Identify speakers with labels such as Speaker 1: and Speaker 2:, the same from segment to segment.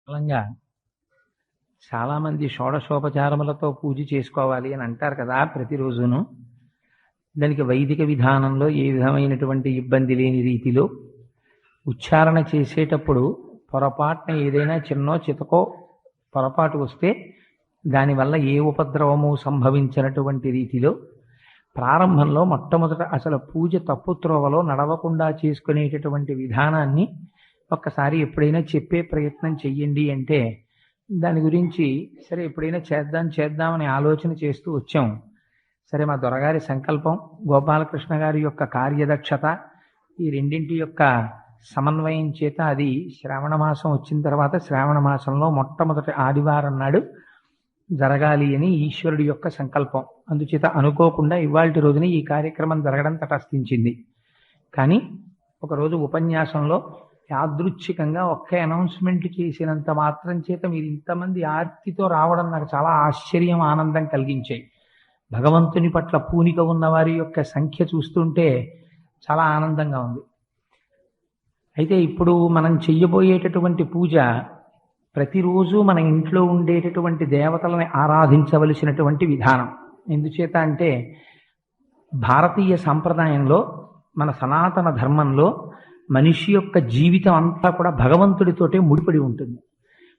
Speaker 1: మూలంగా చాలా మంది షోడశోపచారములతో పూజ చేసుకోవాలి అని అంటారు కదా ప్రతిరోజును. దానికి వైదిక విధానంలో ఏ విధమైనటువంటి ఇబ్బంది లేని రీతిలో ఉచ్చారణ చేసేటప్పుడు పొరపాటున ఏదైనా చిన్నో చితకో పొరపాటు వస్తే దానివల్ల ఏ ఉపద్రవము సంభవించినటువంటి రీతిలో ప్రారంభంలో మొట్టమొదట అసలు పూజ తప్పు త్రోవలో నడవకుండా చేసుకునేటటువంటి విధానాన్ని ఒక్కసారి ఎప్పుడైనా చెప్పే ప్రయత్నం చెయ్యండి అంటే దాని గురించి సరే ఎప్పుడైనా చేద్దామని ఆలోచన చేస్తూ వచ్చాం. సరే మా దొరగారి సంకల్పం, గోపాలకృష్ణ గారి యొక్క కార్యదక్షత, ఈ రెండింటి యొక్క సమన్వయం చేత అది శ్రావణ మాసం వచ్చిన తర్వాత శ్రావణ మాసంలో మొట్టమొదటి ఆదివారం నాడు జరగాలి అని ఈశ్వరుడి యొక్క సంకల్పం. అందుచేత అనుకోకుండా ఇవాల్టి రోజున ఈ కార్యక్రమం జరగడం తటస్థించింది. కానీ ఒకరోజు ఉపన్యాసంలో యాదృచ్ఛికంగా ఒక్క అనౌన్స్మెంట్ చేసినంత మాత్రం చేత మీరు ఇంతమంది ఆర్తితో రావడం నాకు చాలా ఆశ్చర్యం, ఆనందం కలిగించాయి. భగవంతుని పట్ల పూనిక ఉన్న వారి యొక్క సంఖ్య చూస్తుంటే చాలా ఆనందంగా ఉంది. అయితే ఇప్పుడు మనం చెయ్యబోయేటటువంటి పూజ ప్రతిరోజు మన ఇంట్లో ఉండేటటువంటి దేవతలని ఆరాధించవలసినటువంటి విధానం. ఎందుచేత అంటే భారతీయ సంప్రదాయంలో, మన సనాతన ధర్మంలో మనిషి యొక్క జీవితం అంతా కూడా భగవంతుడితోటే ముడిపడి ఉంటుంది.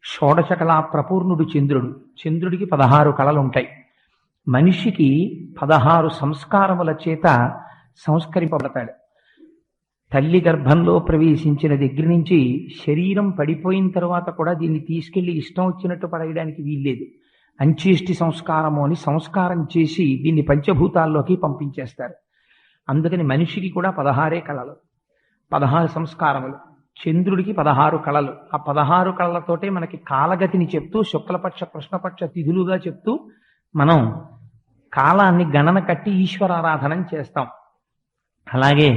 Speaker 1: షోడశ కళా ప్రపూర్ణుడు చంద్రుడు. చంద్రుడికి 16 కళలు ఉంటాయి. మనిషికి 16 సంస్కారముల చేత సంస్కరింపబడతాడు. తల్లి గర్భంలో ప్రవేశించిన దగ్గర నుంచి శరీరం పడిపోయిన తర్వాత కూడా దీన్ని తీసుకెళ్లి ఇష్టం వచ్చినట్టు పడేయడానికి వీల్లేదు. అంచేష్టి సంస్కారము అని సంస్కారం చేసి దీన్ని పంచభూతాల్లోకి పంపించేస్తారు. అందుకని మనిషికి కూడా 16 కళలు, 16 సంస్కారములు. చంద్రుడికి 16 కళలు. ఆ 16 కళలతోటే మనకి కాలగతిని చెప్తూ శుక్లపక్ష కృష్ణపక్ష తిథులుగా చెప్తూ మనం కాలాన్ని గణన కట్టి ఈశ్వరారాధనం చేస్తాం. అలాగే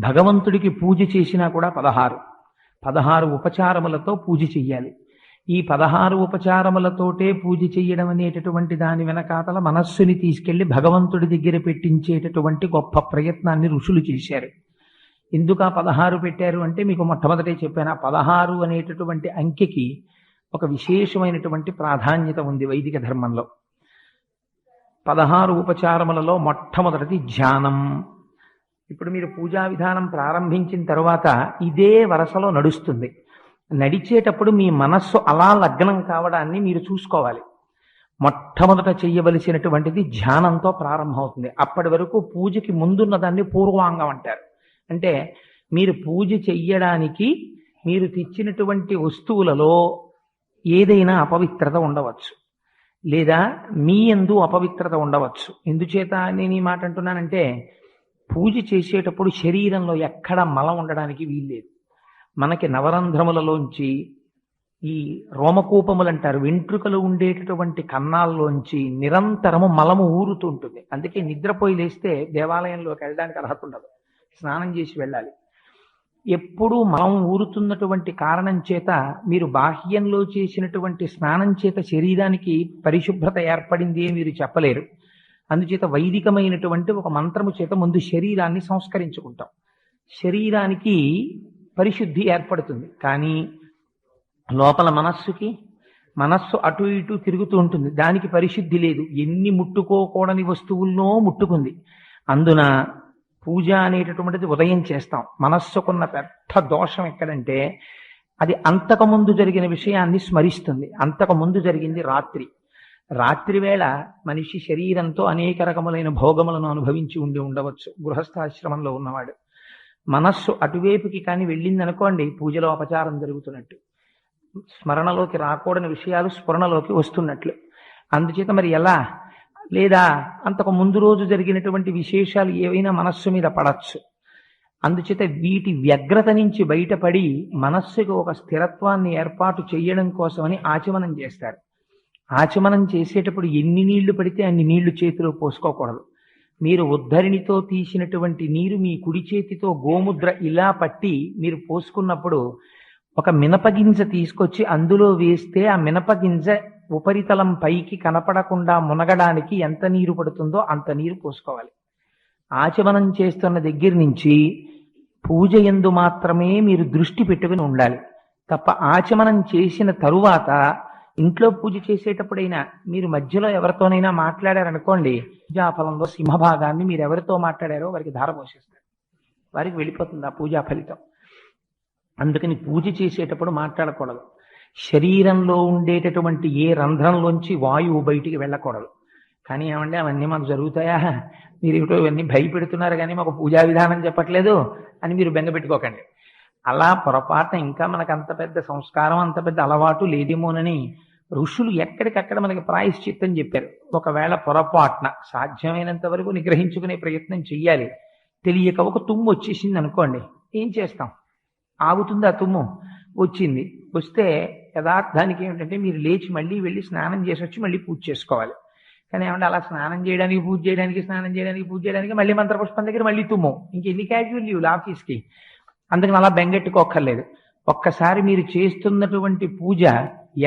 Speaker 1: భగవంతుడికి పూజ చేసినా కూడా 16 ఉపచారములతో పూజ చెయ్యాలి. ఈ 16 ఉపచారములతోటే పూజ చెయ్యడం అనేటటువంటి దాని వెనకాతల మనస్సుని తీసుకెళ్లి భగవంతుడి దగ్గర పెట్టించేటటువంటి గొప్ప ప్రయత్నాన్ని ఋషులు చేశారు. ఎందుకు ఆ 16 పెట్టారు అంటే మీకు మొట్టమొదటే చెప్పాను. ఆ 16 అనేటటువంటి అంకెకి ఒక విశేషమైనటువంటి ప్రాధాన్యత ఉంది వైదిక ధర్మంలో. 16 ఉపచారములలో మొట్టమొదటిది ధ్యానం. ఇప్పుడు మీరు పూజా విధానం ప్రారంభించిన తర్వాత ఇదే వరసలో నడుస్తుంది. నడిచేటప్పుడు మీ మనస్సు అలా లగ్నం కావడాన్ని మీరు చూసుకోవాలి. మొట్టమొదట చెయ్యవలసినటువంటిది ధ్యానంతో ప్రారంభమవుతుంది. అప్పటి వరకు పూజకి ముందున్న దాన్ని పూర్వాంగం అంటారు. అంటే మీరు పూజ చెయ్యడానికి మీరు తెచ్చినటువంటి వస్తువులలో ఏదైనా అపవిత్రత ఉండవచ్చు, లేదా మీ యందు అపవిత్రత ఉండవచ్చు. ఎందుచేత నేను ఈ మాట అంటున్నానంటే పూజ చేసేటప్పుడు శరీరంలో ఎక్కడ మలం ఉండడానికి వీల్లేదు. మనకి నవరంధ్రములలోంచి ఈ రోమకూపములు అంటారు, వెంట్రుకలు ఉండేటటువంటి కన్నాల్లోంచి నిరంతరము మలము ఊరుతూ ఉంటుంది. అందుకే నిద్రపోయి లేస్తే దేవాలయంలోకి వెళ్ళడానికి అర్హత ఉండదు, స్నానం చేసి వెళ్ళాలి. ఎప్పుడూ మలం ఊరుతున్నటువంటి కారణం చేత మీరు బాహ్యంలో చేసినటువంటి స్నానం చేత శరీరానికి పరిశుభ్రత ఏర్పడింది అని మీరు చెప్పలేరు. అందుచేత వైదికమైనటువంటి ఒక మంత్రము చేత ముందు శరీరాన్ని సంస్కరించుకుంటాం. శరీరానికి పరిశుద్ధి ఏర్పడుతుంది. కానీ లోపల మనస్సు అటు ఇటు తిరుగుతూ ఉంటుంది, దానికి పరిశుద్ధి లేదు. ఎన్ని ముట్టుకోకూడని వస్తువులనో ముట్టుకుంది. అందున పూజ అనేటటువంటిది ఉదయం చేస్తాం. మనస్సుకున్న పెద్ద దోషం ఎక్కడంటే అది అంతకుముందు జరిగిన విషయాన్ని స్మరిస్తుంది. అంతకుముందు జరిగింది రాత్రి వేళ మనిషి శరీరంతో అనేక రకములైన భోగములను అనుభవించి ఉండవచ్చు గృహస్థాశ్రమంలో ఉన్నవాడు. మనస్సు అటువైపుకి కానీ వెళ్ళిందనుకోండి, పూజలో అపచారం జరుగుతున్నట్టు, స్మరణలోకి రాకూడని విషయాలు స్ఫురణలోకి వస్తున్నట్లు. అందుచేత మరి ఎలా? లేదా అంతకు ముందు రోజు జరిగినటువంటి విశేషాలు ఏవైనా మనస్సు మీద పడచ్చు. అందుచేత వీటి వ్యగ్రత నుంచి బయటపడి మనస్సుకు ఒక స్థిరత్వాన్ని ఏర్పాటు చేయడం కోసమని ఆచమనం చేస్తారు. ఆచమనం చేసేటప్పుడు ఎన్ని నీళ్లు పడితే అన్ని నీళ్లు చేతిలో పోసుకోకూడదు. మీరు ఉద్ధరిణితో తీసినటువంటి నీరు మీ కుడి చేతితో గోముద్ర ఇలా పట్టి మీరు పోసుకున్నప్పుడు ఒక మినపగింజ తీసుకొచ్చి అందులో వేస్తే ఆ మినపగింజ ఉపరితలం పైకి కనపడకుండా మునగడానికి ఎంత నీరు పడుతుందో అంత నీరు పోసుకోవాలి. ఆచమనం చేస్తున్న దగ్గర నుంచి పూజ యందు మాత్రమే మీరు దృష్టి పెట్టుకుని ఉండాలి. తప్ప ఆచమనం చేసిన తరువాత ఇంట్లో పూజ చేసేటప్పుడైనా మీరు మధ్యలో ఎవరితోనైనా మాట్లాడారనుకోండి, పూజాఫలంలో సింహభాగాన్ని మీరు ఎవరితో మాట్లాడారో వారికి ధారపోసేస్తారు, వారికి వెళ్ళిపోతుంది ఆ పూజా ఫలితం. అందుకని పూజ చేసేటప్పుడు మాట్లాడకూడదు. శరీరంలో ఉండేటటువంటి ఏ రంధ్రంలోంచి వాయువు బయటికి వెళ్ళకూడదు. కానీ ఏమంటే అవన్నీ మాకు జరుగుతాయా, మీరు ఏమిటో ఇవన్నీ భయపెడుతున్నారు కానీ మాకు పూజా విధానం చెప్పట్లేదు అని మీరు బెంగ పెట్టుకోకండి. అలా పొరపాటున ఇంకా మనకు అంత పెద్ద సంస్కారం, అంత పెద్ద అలవాటు లేదేమోనని ఋషులు ఎక్కడికక్కడ మనకి ప్రాయశ్చిత్తం చెప్పారు. ఒకవేళ పొరపాటున సాధ్యమైనంత వరకు నిగ్రహించుకునే ప్రయత్నం చెయ్యాలి. తెలియక ఒక తుమ్ము వచ్చేసింది అనుకోండి, ఏం చేస్తాం? ఆగుతుంది ఆ తుమ్ము? వచ్చింది. వస్తే యథార్థానికి ఏమిటంటే మీరు లేచి మళ్ళీ వెళ్ళి స్నానం చేసి వచ్చి మళ్ళీ పూజ చేసుకోవాలి. కానీ ఏమంటే అలా స్నానం చేయడానికి పూజ చేయడానికి మళ్ళీ మంత్రపుష్పం దగ్గర మళ్ళీ తుమ్ము, ఇంకెన్ని క్యాజువల్ లీవ్లు ఆఫీస్కి. అందుకని అలా బెంగెట్టుకోక్కర్లేదు. ఒక్కసారి మీరు చేస్తున్నటువంటి పూజ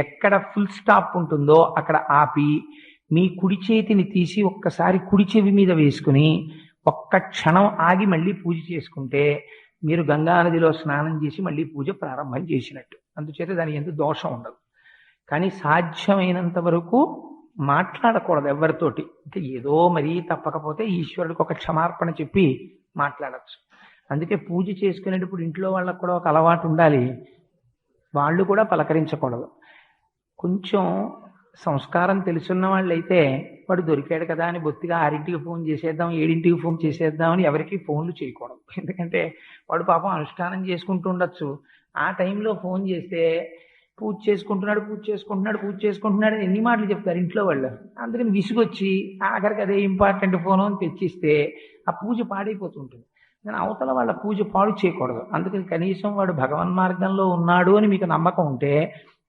Speaker 1: ఎక్కడ ఫుల్ స్టాప్ ఉంటుందో అక్కడ ఆపి మీ కుడి చేతిని తీసి ఒక్కసారి కుడి చెవి మీద వేసుకుని ఒక్క క్షణం ఆగి మళ్ళీ పూజ చేసుకుంటే మీరు గంగానదిలో స్నానం చేసి మళ్ళీ పూజ ప్రారంభం చేసినట్టు. అందుచేత దాని ఎందుకు దోషం ఉండదు. కానీ సాధ్యమైనంత వరకు మాట్లాడకూడదు ఎవరితోటి. అంటే ఏదో మరీ తప్పకపోతే ఈశ్వరుడికి ఒక క్షమార్పణ చెప్పి మాట్లాడచ్చు. అందుకే పూజ చేసుకునేటప్పుడు ఇంట్లో వాళ్ళకు కూడా ఒక అలవాటు ఉండాలి, వాళ్ళు కూడా పలకరించకూడదు. కొంచెం సంస్కారం తెలుసున్న వాళ్ళైతే వాడు దొరికాడు కదా అని బొత్తిగా 6ంటికి ఫోన్ చేసేద్దాం, 7ంటికి ఫోన్ చేసేద్దాం అని ఎవరికి ఫోన్లు చేయకూడదు. ఎందుకంటే వాడు పాపం అనుష్ఠానం చేసుకుంటూ ఉండొచ్చు. ఆ టైంలో ఫోన్ చేస్తే పూజ చేసుకుంటున్నాడు ఎన్ని మాటలు చెప్తారు ఇంట్లో వాళ్ళు. అందుకని విసుగొచ్చి ఆఖరికి అదే ఇంపార్టెంట్ ఫోన్ అని తెచ్చిస్తే ఆ పూజ పాడైపోతుంటుంది. కానీ అవతల వాళ్ళ పూజ పాడు చేయకూడదు. అందుకని కనీసం వాడు భగవన్ మార్గంలో ఉన్నాడు అని మీకు నమ్మకం ఉంటే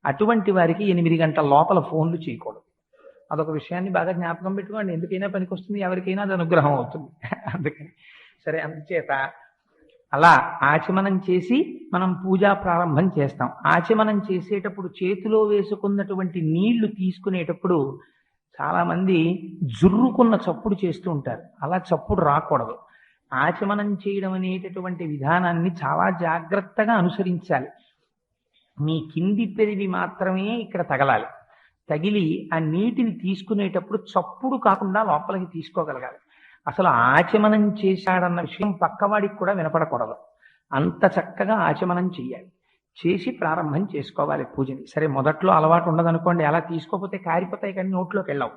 Speaker 1: అటువంటి వారికి 8 గంటల లోపల ఫోన్లు చేయకూడదు. అదొక విషయాన్ని బాగా జ్ఞాపకం పెట్టుకోండి. ఎందుకైనా పనికొస్తుంది, ఎవరికైనా అది అనుగ్రహం అవుతుంది. అందుకని సరే, అందుచేత అలా ఆచమనం చేసి మనం పూజా ప్రారంభం చేస్తాం. ఆచమనం చేసేటప్పుడు చేతిలో వేసుకున్నటువంటి నీళ్లు తీసుకునేటప్పుడు చాలా మంది జుర్రుకున్న చప్పుడు చేస్తూ ఉంటారు. అలా చప్పుడు రాకూడదు. ఆచమనం చేయడం అనేటటువంటి విధానాన్ని చాలా జాగ్రత్తగా అనుసరించాలి. మీ కింది పెరివి మాత్రమే ఇక్కడ తగలాలి. తగిలి ఆ నీటిని తీసుకునేటప్పుడు చప్పుడు కాకుండా లోపలికి తీసుకోగలగాలి. అసలు ఆచమనం చేశాడన్న విషయం పక్కవాడికి కూడా వినపడకూడదు. అంత చక్కగా ఆచమనం చెయ్యాలి. చేసి ప్రారంభం చేసుకోవాలి పూజని. సరే, మొదట్లో అలవాటు ఉండదనుకోండి, అలా తీసుకోకపోతే కారిపోతాయి కానీ నోట్లోకి వెళ్ళవు.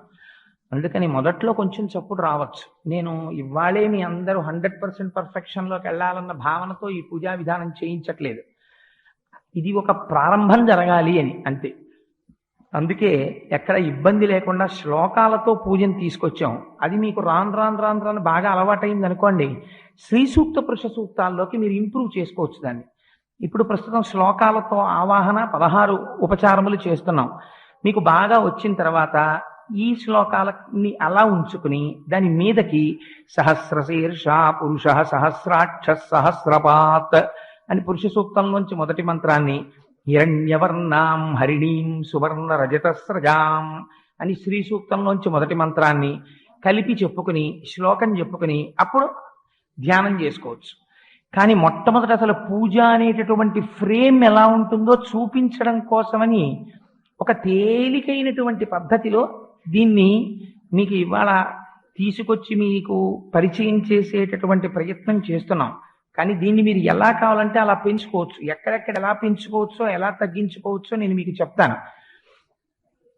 Speaker 1: అందుకని మొదట్లో కొంచెం చప్పుడు రావచ్చు. నేను ఇవాళే మీ అందరూ 100% పర్ఫెక్షన్లోకి వెళ్ళాలన్న భావనతో ఈ పూజా విధానం చేయించట్లేదు. ఇది ఒక ప్రారంభం జరగాలి అని అంతే. అందుకే ఎక్కడ ఇబ్బంది లేకుండా శ్లోకాలతో పూజను తీసుకొచ్చాం. అది మీకు రాను బాగా అలవాటైంది అనుకోండి, శ్రీ సూక్త పురుష సూక్తాల్లోకి మీరు ఇంప్రూవ్ చేసుకోవచ్చు దాన్ని. ఇప్పుడు ప్రస్తుతం శ్లోకాలతో ఆవాహన 16 ఉపచారములు చేస్తున్నాం. మీకు బాగా వచ్చిన తర్వాత ఈ శ్లోకాలని అలా ఉంచుకుని దాని మీదకి సహస్రశీర్ష పురుష సహస్రాక్ష సహస్రపాత్ అని పురుష సూక్తంలోంచి మొదటి మంత్రాన్ని, హిరణ్యవర్ణాం హరిణీం సువర్ణ రజతస్రజాం అని శ్రీ సూక్తంలోంచి మొదటి మంత్రాన్ని కలిపి చెప్పుకుని శ్లోకం చెప్పుకుని అప్పుడు ధ్యానం చేసుకోవచ్చు. కానీ మొట్టమొదట అసలు పూజ అనేటటువంటి ఫ్రేమ్ ఎలా ఉంటుందో చూపించడం కోసమని ఒక తేలికైనటువంటి పద్ధతిలో దీన్ని మీకు ఇవాళ తీసుకొచ్చి మీకు పరిచయం చేసేటటువంటి ప్రయత్నం చేస్తున్నాం. కానీ దీన్ని మీరు ఎలా కావాలంటే అలా పెంచుకోవచ్చు. ఎక్కడెక్కడ ఎలా పెంచుకోవచ్చో ఎలా తగ్గించుకోవచ్చో నేను మీకు చెప్తాను.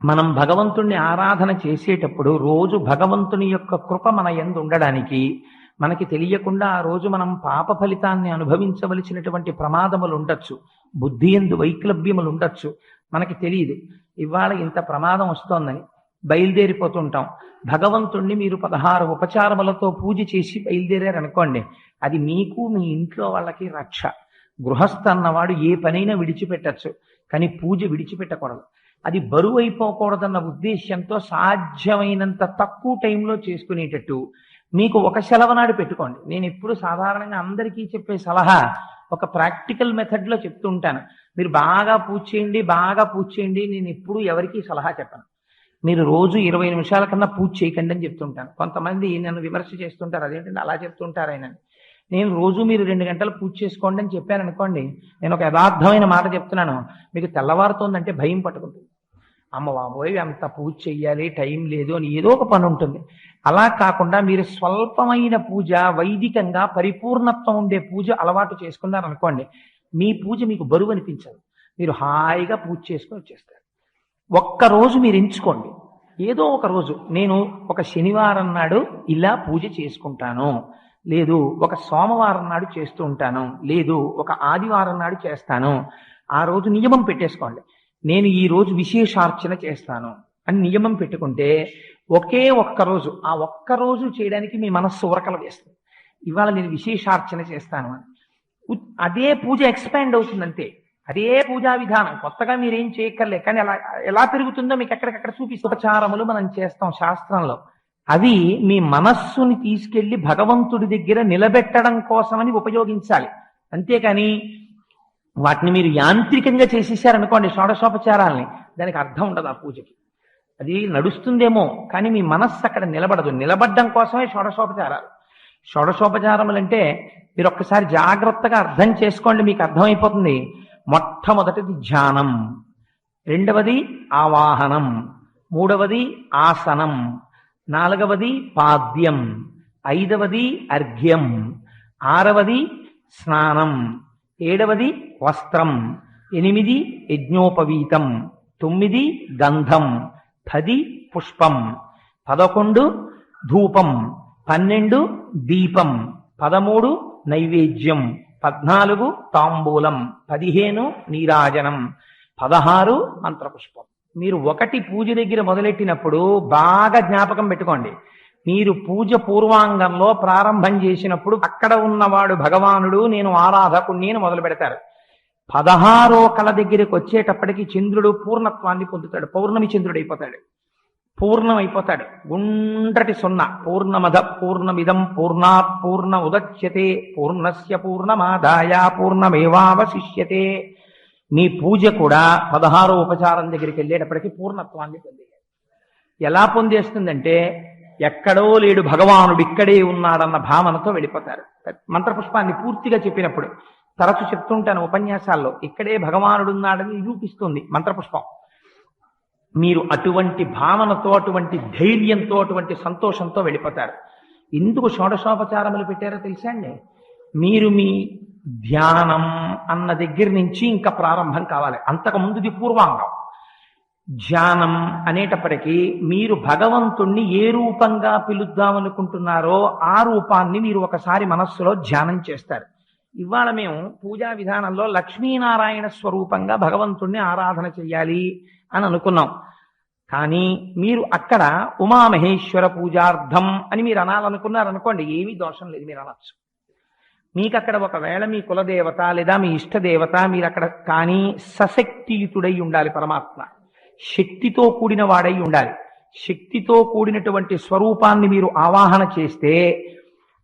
Speaker 1: మనం భగవంతుణ్ణి ఆరాధన చేసేటప్పుడు రోజు భగవంతుని యొక్క కృప మన యందు ఉండడానికి మనకి తెలియకుండా ఆ రోజు మనం పాప ఫలితాన్ని అనుభవించవలసినటువంటి ప్రమాదములు ఉండొచ్చు, బుద్ధి యందు వైక్లభ్యములు ఉండొచ్చు. మనకి తెలియదు ఇవాళ ఇంత ప్రమాదం వస్తోందని బయలుదేరిపోతుంటాం. భగవంతుణ్ణి మీరు 16 ఉపచారములతో పూజ చేసి బయలుదేరారనుకోండి, అది మీకు మీ ఇంట్లో వాళ్ళకి రక్ష. గృహస్థ అన్నవాడు ఏ పనైనా విడిచిపెట్టచ్చు, కానీ పూజ విడిచిపెట్టకూడదు. అది బరువు అయిపోకూడదన్న ఉద్దేశ్యంతో సాధ్యమైనంత తక్కువ టైంలో చేసుకునేటట్టు మీకు ఒక సెలవు నాడు పెట్టుకోండి. నేను ఎప్పుడు సాధారణంగా అందరికీ చెప్పే సలహా ఒక ప్రాక్టికల్ మెథడ్లో చెప్తూ ఉంటాను. మీరు బాగా పూజ చేయండి. నేను ఎప్పుడు ఎవరికీ సలహా చెప్పను. మీరు రోజు 20 నిమిషాల కన్నా పూజ చేయకండి అని చెప్తుంటాను. కొంతమంది నన్ను విమర్శ చేస్తుంటారు, అదేంటంటే అలా చెప్తుంటారు ఆయన. నేను రోజు మీరు 2 గంటలు పూజ చేసుకోండి అని చెప్పాను అనుకోండి, నేను ఒక యథార్థమైన మాట చెప్తున్నాను, మీకు తెల్లవారుతోందంటే భయం పట్టుకుంటుంది. అమ్మ బాబోయ్ అంత పూజ చెయ్యాలి, టైం లేదు అని ఏదో ఒక పని ఉంటుంది. అలా కాకుండా మీరు స్వల్పమైన పూజ, వైదికంగా పరిపూర్ణత్వం ఉండే పూజ అలవాటు చేసుకున్నారనుకోండి, మీ పూజ మీకు బరువు అనిపించదు. మీరు హాయిగా పూజ చేసుకొని వచ్చేస్తారు. ఒక్కరోజు మీరు ఎంచుకోండి, ఏదో ఒక రోజు నేను ఒక శనివారం నాడు ఇలా పూజ చేసుకుంటాను, లేదు ఒక సోమవారం నాడు చేస్తూ ఉంటాను, లేదు ఒక ఆదివారం నాడు చేస్తాను. ఆ రోజు నియమం పెట్టేసుకోండి, నేను ఈ రోజు విశేషార్చన చేస్తాను అని నియమం పెట్టుకుంటే ఒకే ఒక్కరోజు, ఆ ఒక్కరోజు చేయడానికి మీ మనస్సు ఉరకలు వేస్తుంది. ఇవాళ నేను విశేషార్చన చేస్తాను అని అదే పూజ ఎక్స్పాండ్ అవుతుంది అంతే. అదే పూజా విధానం, కొత్తగా మీరేం చేయక్కర్లే. కానీ ఎలా ఎలా పెరుగుతుందో మీకు ఎక్కడికక్కడ చూపిస్తూ ఉపచారములు మనం చేస్తాం శాస్త్రంలో. అవి మీ మనస్సుని తీసుకెళ్లి భగవంతుడి దగ్గర నిలబెట్టడం కోసమని ఉపయోగించాలి. అంతేకాని వాటిని మీరు యాంత్రికంగా చేసేసారనుకోండి షోడశోపచారాల్ని, దానికి అర్థం ఉండదు ఆ పూజకి. అది నడుస్తుందేమో కానీ మీ మనస్సు అక్కడ నిలబడదు. నిలబడ్డం కోసమే షోడశోపచారాలు. షోడశోపచారములంటే మీరు ఒక్కసారి జాగ్రత్తగా అర్థం చేసుకోండి, మీకు అర్థమైపోతుంది. మొట్టమొదటిది ధ్యానం, రెండవది ఆవాహనం, మూడవది ఆసనం, నాలుగవది పాద్యం, ఐదవది అర్ఘ్యం, ఆరవది స్నానం, ఏడవది వస్త్రం, 8 యజ్ఞోపవీతం, 9 గంధం, 10 పుష్పం, 11 ధూపం, 12 దీపం, 13 నైవేద్యం, 14 తాంబూలం, 15 నీరాజనం, 16 మంత్రపుష్పం. మీరు ఒకటి పూజ దగ్గర మొదలెట్టినప్పుడు బాగా జ్ఞాపకం పెట్టుకోండి, మీరు పూజ పూర్వాంగంలో ప్రారంభం చేసినప్పుడు అక్కడ ఉన్నవాడు భగవానుడు, నేను ఆరాధకుణ్ణి అని మొదలు పెడతారు. 16వ కళ దగ్గరికి వచ్చేటప్పటికి చంద్రుడు పూర్ణత్వాన్ని పొందుతాడు, పౌర్ణమి చంద్రుడు అయిపోతాడు, పూర్ణం అయిపోతాడు. గుండ్రటి సున్నా, పూర్ణమద పూర్ణమిదం పూర్ణాత్ పూర్ణ ఉదచ్యతే పూర్ణస్య పూర్ణమాదాయ పూర్ణమేవావశిష్యతే. మీ పూజ కూడా 16వ ఉపచారం దగ్గరికి వెళ్ళేటప్పటికి పూర్ణత్వాన్ని పొందే. ఎలా పొందేస్తుందంటే ఎక్కడో లేడు భగవానుడు ఇక్కడే ఉన్నాడన్న భావనతో వెళ్ళిపోతారు. మంత్రపుష్పాన్ని పూర్తిగా చెప్పినప్పుడు తరచు చెప్తుంటాను ఉపన్యాసాల్లో, ఇక్కడే భగవానుడు ఉన్నాడని నిరూపిస్తుంది మంత్రపుష్పం. మీరు అటువంటి భావనతో, అటువంటి ధైర్యంతో, అటువంటి సంతోషంతో వెళ్ళిపోతారు. ఎందుకు షోడశోపచారములు పెట్టారో తెలుసా అండి? మీరు మీ ధ్యానం అన్న దగ్గర నుంచి ఇంకా ప్రారంభం కావాలి. అంతకుముందుది పూర్వాంగం. ధ్యానం అనేటప్పటికీ మీరు భగవంతుణ్ణి ఏ రూపంగా పిలుద్దామనుకుంటున్నారో ఆ రూపాన్ని మీరు ఒకసారి మనస్సులో ధ్యానం చేస్తారు. ఇవాళ మేము పూజా విధానంలో లక్ష్మీనారాయణ స్వరూపంగా భగవంతుణ్ణి ఆరాధన చెయ్యాలి అని అనుకున్నాం. కానీ మీరు అక్కడ ఉమామహేశ్వర పూజార్థం అని మీరు అనాలనుకున్నారనుకోండి, ఏమీ దోషం లేదు, మీరు అనొచ్చు. మీకు అక్కడ ఒకవేళ మీ కులదేవత లేదా మీ ఇష్టదేవత మీరు అక్కడ కానీ సశక్తియుతుడై ఉండాలి. పరమాత్మ శక్తితో కూడిన వాడై ఉండాలి. శక్తితో కూడినటువంటి స్వరూపాన్ని మీరు ఆవాహన చేస్తే,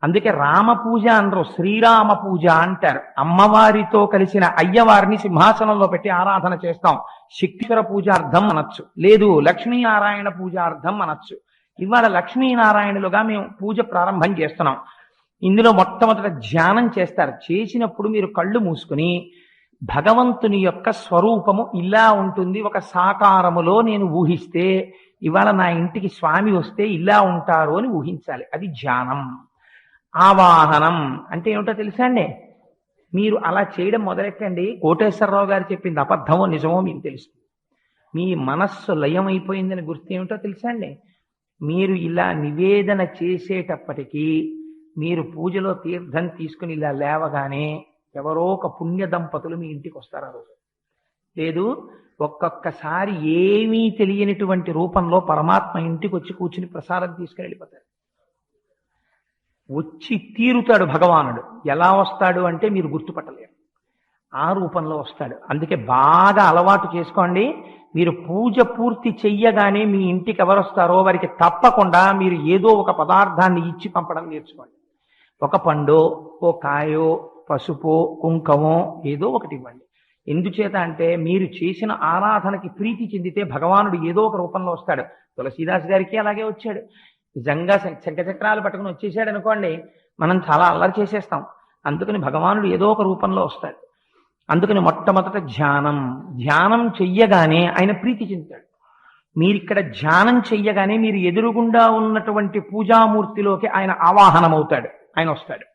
Speaker 1: అందుకే రామ పూజ అనరు, శ్రీరామ పూజ అంటారు. అమ్మవారితో కలిసిన అయ్యవారిని సింహాసనంలో పెట్టి ఆరాధన చేస్తాం, శక్తిశ్వర పూజార్థం అనొచ్చు, లేదు లక్ష్మీనారాయణ పూజార్థం అనొచ్చు. ఇవాళ లక్ష్మీనారాయణులుగా మేము పూజ ప్రారంభం చేస్తున్నాం. ఇందులో మొట్టమొదట ధ్యానం చేస్తారు. చేసినప్పుడు మీరు కళ్ళు మూసుకుని భగవంతుని యొక్క స్వరూపము ఇలా ఉంటుంది, ఒక సాకారములో నేను ఊహిస్తే, ఇవాళ నా ఇంటికి స్వామి వస్తే ఇలా ఉంటారు అని ఊహించాలి. అది ధ్యానం. ఆవాహనం అంటే ఏమిటో తెలుసా అండి? మీరు అలా చేయడం మొదలెట్టండి, కోటేశ్వరరావు గారు చెప్పింది అబద్ధమో నిజమో మీకు తెలుస్తుంది. మీ మనస్సు లయమైపోయిందని గుర్తు ఏమిటో తెలుసా అండి? మీరు ఇలా నివేదన చేసేటప్పటికీ మీరు పూజలో తీర్థం తీసుకుని ఇలా లేవగానే ఎవరో ఒక పుణ్య దంపతులు మీ ఇంటికి వస్తారు ఆ రోజు. లేదు ఒక్కొక్కసారి ఏమీ తెలియనిటువంటి రూపంలో పరమాత్మ ఇంటికి వచ్చి కూర్చుని ప్రసాదం తీసుకుని వెళ్ళిపోతారు. వచ్చి తీరుతాడు భగవానుడు. ఎలా వస్తాడు అంటే మీరు గుర్తుపట్టలేరు, ఆ రూపంలో వస్తాడు. అందుకే బాగా అలవాటు చేసుకోండి. మీరు పూజ పూర్తి చెయ్యగానే మీ ఇంటికి ఎవరు వస్తారో వారికి తప్పకుండా మీరు ఏదో ఒక పదార్థాన్ని ఇచ్చి పంపడం నేర్చుకోండి. ఒక పండో, ఓ కాయో, పసుపో, కుంకమో ఏదో ఒకటి ఇవ్వండి. ఎందుచేత అంటే మీరు చేసిన ఆరాధనకి ప్రీతి చెందితే భగవానుడు ఏదో ఒక రూపంలో వస్తాడు. తులసీదాస్ గారికి అలాగే వచ్చాడు. నిజంగా శంఖచక్రాలు పట్టుకుని వచ్చేసాడు అనుకోండి, మనం చాలా అల్లరి చేసేస్తాం. అందుకని భగవానుడు ఏదో ఒక రూపంలో వస్తాడు. అందుకని మొట్టమొదట ధ్యానం చెయ్యగానే ఆయన ప్రీతి చెందుతాడు. మీరిక్కడ ధ్యానం చెయ్యగానే మీరు ఎదురుగుండా ఉన్నటువంటి పూజామూర్తిలోకి ఆయన ఆవాహనమవుతాడు, ఆయన వస్తాడు.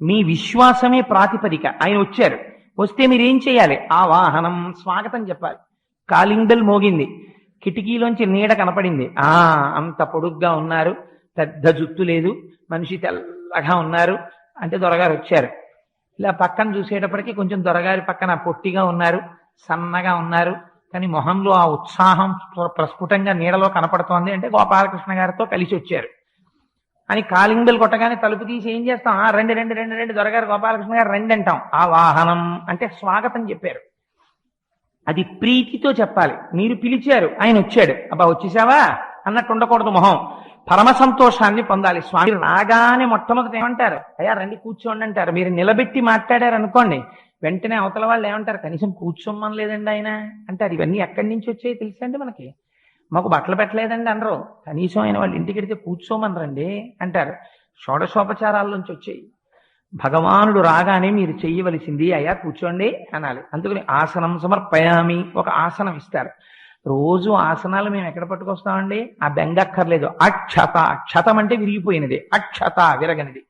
Speaker 1: మీ విశ్వాసమే ప్రాతిపదిక. ఆయన వచ్చారు, వస్తే మీరేం చేయాలి? ఆవాహనం, స్వాగతం చెప్పాలి. కాలింగ్ బెల్ మోగింది, కిటికీలోంచి నీడ కనపడింది. అంత పొడుగ్గా ఉన్నారు, పెద్ద జుత్తు లేదు, మనిషి తెల్లగా ఉన్నారు అంటే దొరగారు వచ్చారు. ఇలా పక్కన చూసేటప్పటికి కొంచెం దొరగారి పక్కన పొట్టిగా ఉన్నారు, సన్నగా ఉన్నారు, కానీ మొహంలో ఆ ఉత్సాహం ప్రస్ఫుటంగా నీడలో కనపడుతోంది అంటే గోపాలకృష్ణ గారితో కలిసి వచ్చారు అని కాలింగ్ బెల్ కొట్టగానే తలుపు తీసి ఏం చేస్తాం? రండి రండి రండి రండి, దొరగారు గోపాలకృష్ణ గారు రండి అంటాం. ఆ వాహనం అంటే స్వాగతం చెప్పారు. అది ప్రీతితో చెప్పాలి. మీరు పిలిచారు, ఆయన వచ్చాడు, అబ్బా వచ్చేసావా అన్నట్టు ఉండకూడదు. మొహం పరమ సంతోషాన్ని పొందాలి. స్వామి రాగానే మొట్టమొదటి ఏమంటారు? అయ్యా రండి కూర్చోండి అంటారు. మీరు నిలబెట్టి మాట్లాడారు అనుకోండి, వెంటనే అవతల వాళ్ళు ఏమంటారు? కనీసం కూర్చోమని లేదండి ఆయన అంటారు. ఇవన్నీ ఎక్కడి నుంచి వచ్చాయి తెలుసండి మనకి? మాకు బట్టలు పెట్టలేదండి అనరు. కనీసం ఆయన వాళ్ళు ఇంటికి వెడితే కూర్చోమనరండి అంటారు. షోడశోపచారాల్లోంచి వచ్చాయి. భగవానుడు రాగానే మీరు చెయ్యవలసింది అయ్యా కూర్చోండి అనాలి. అందుకని ఆసనం సమర్పయామి, ఒక ఆసనం ఇస్తారు. రోజు ఆసనాలు మేము ఎక్కడ పట్టుకొస్తామండి? ఆ బెంగక్కర్లేదు. అక్షత, క్షతం అంటే విరిగిపోయినది, అక్షత విరగనిది.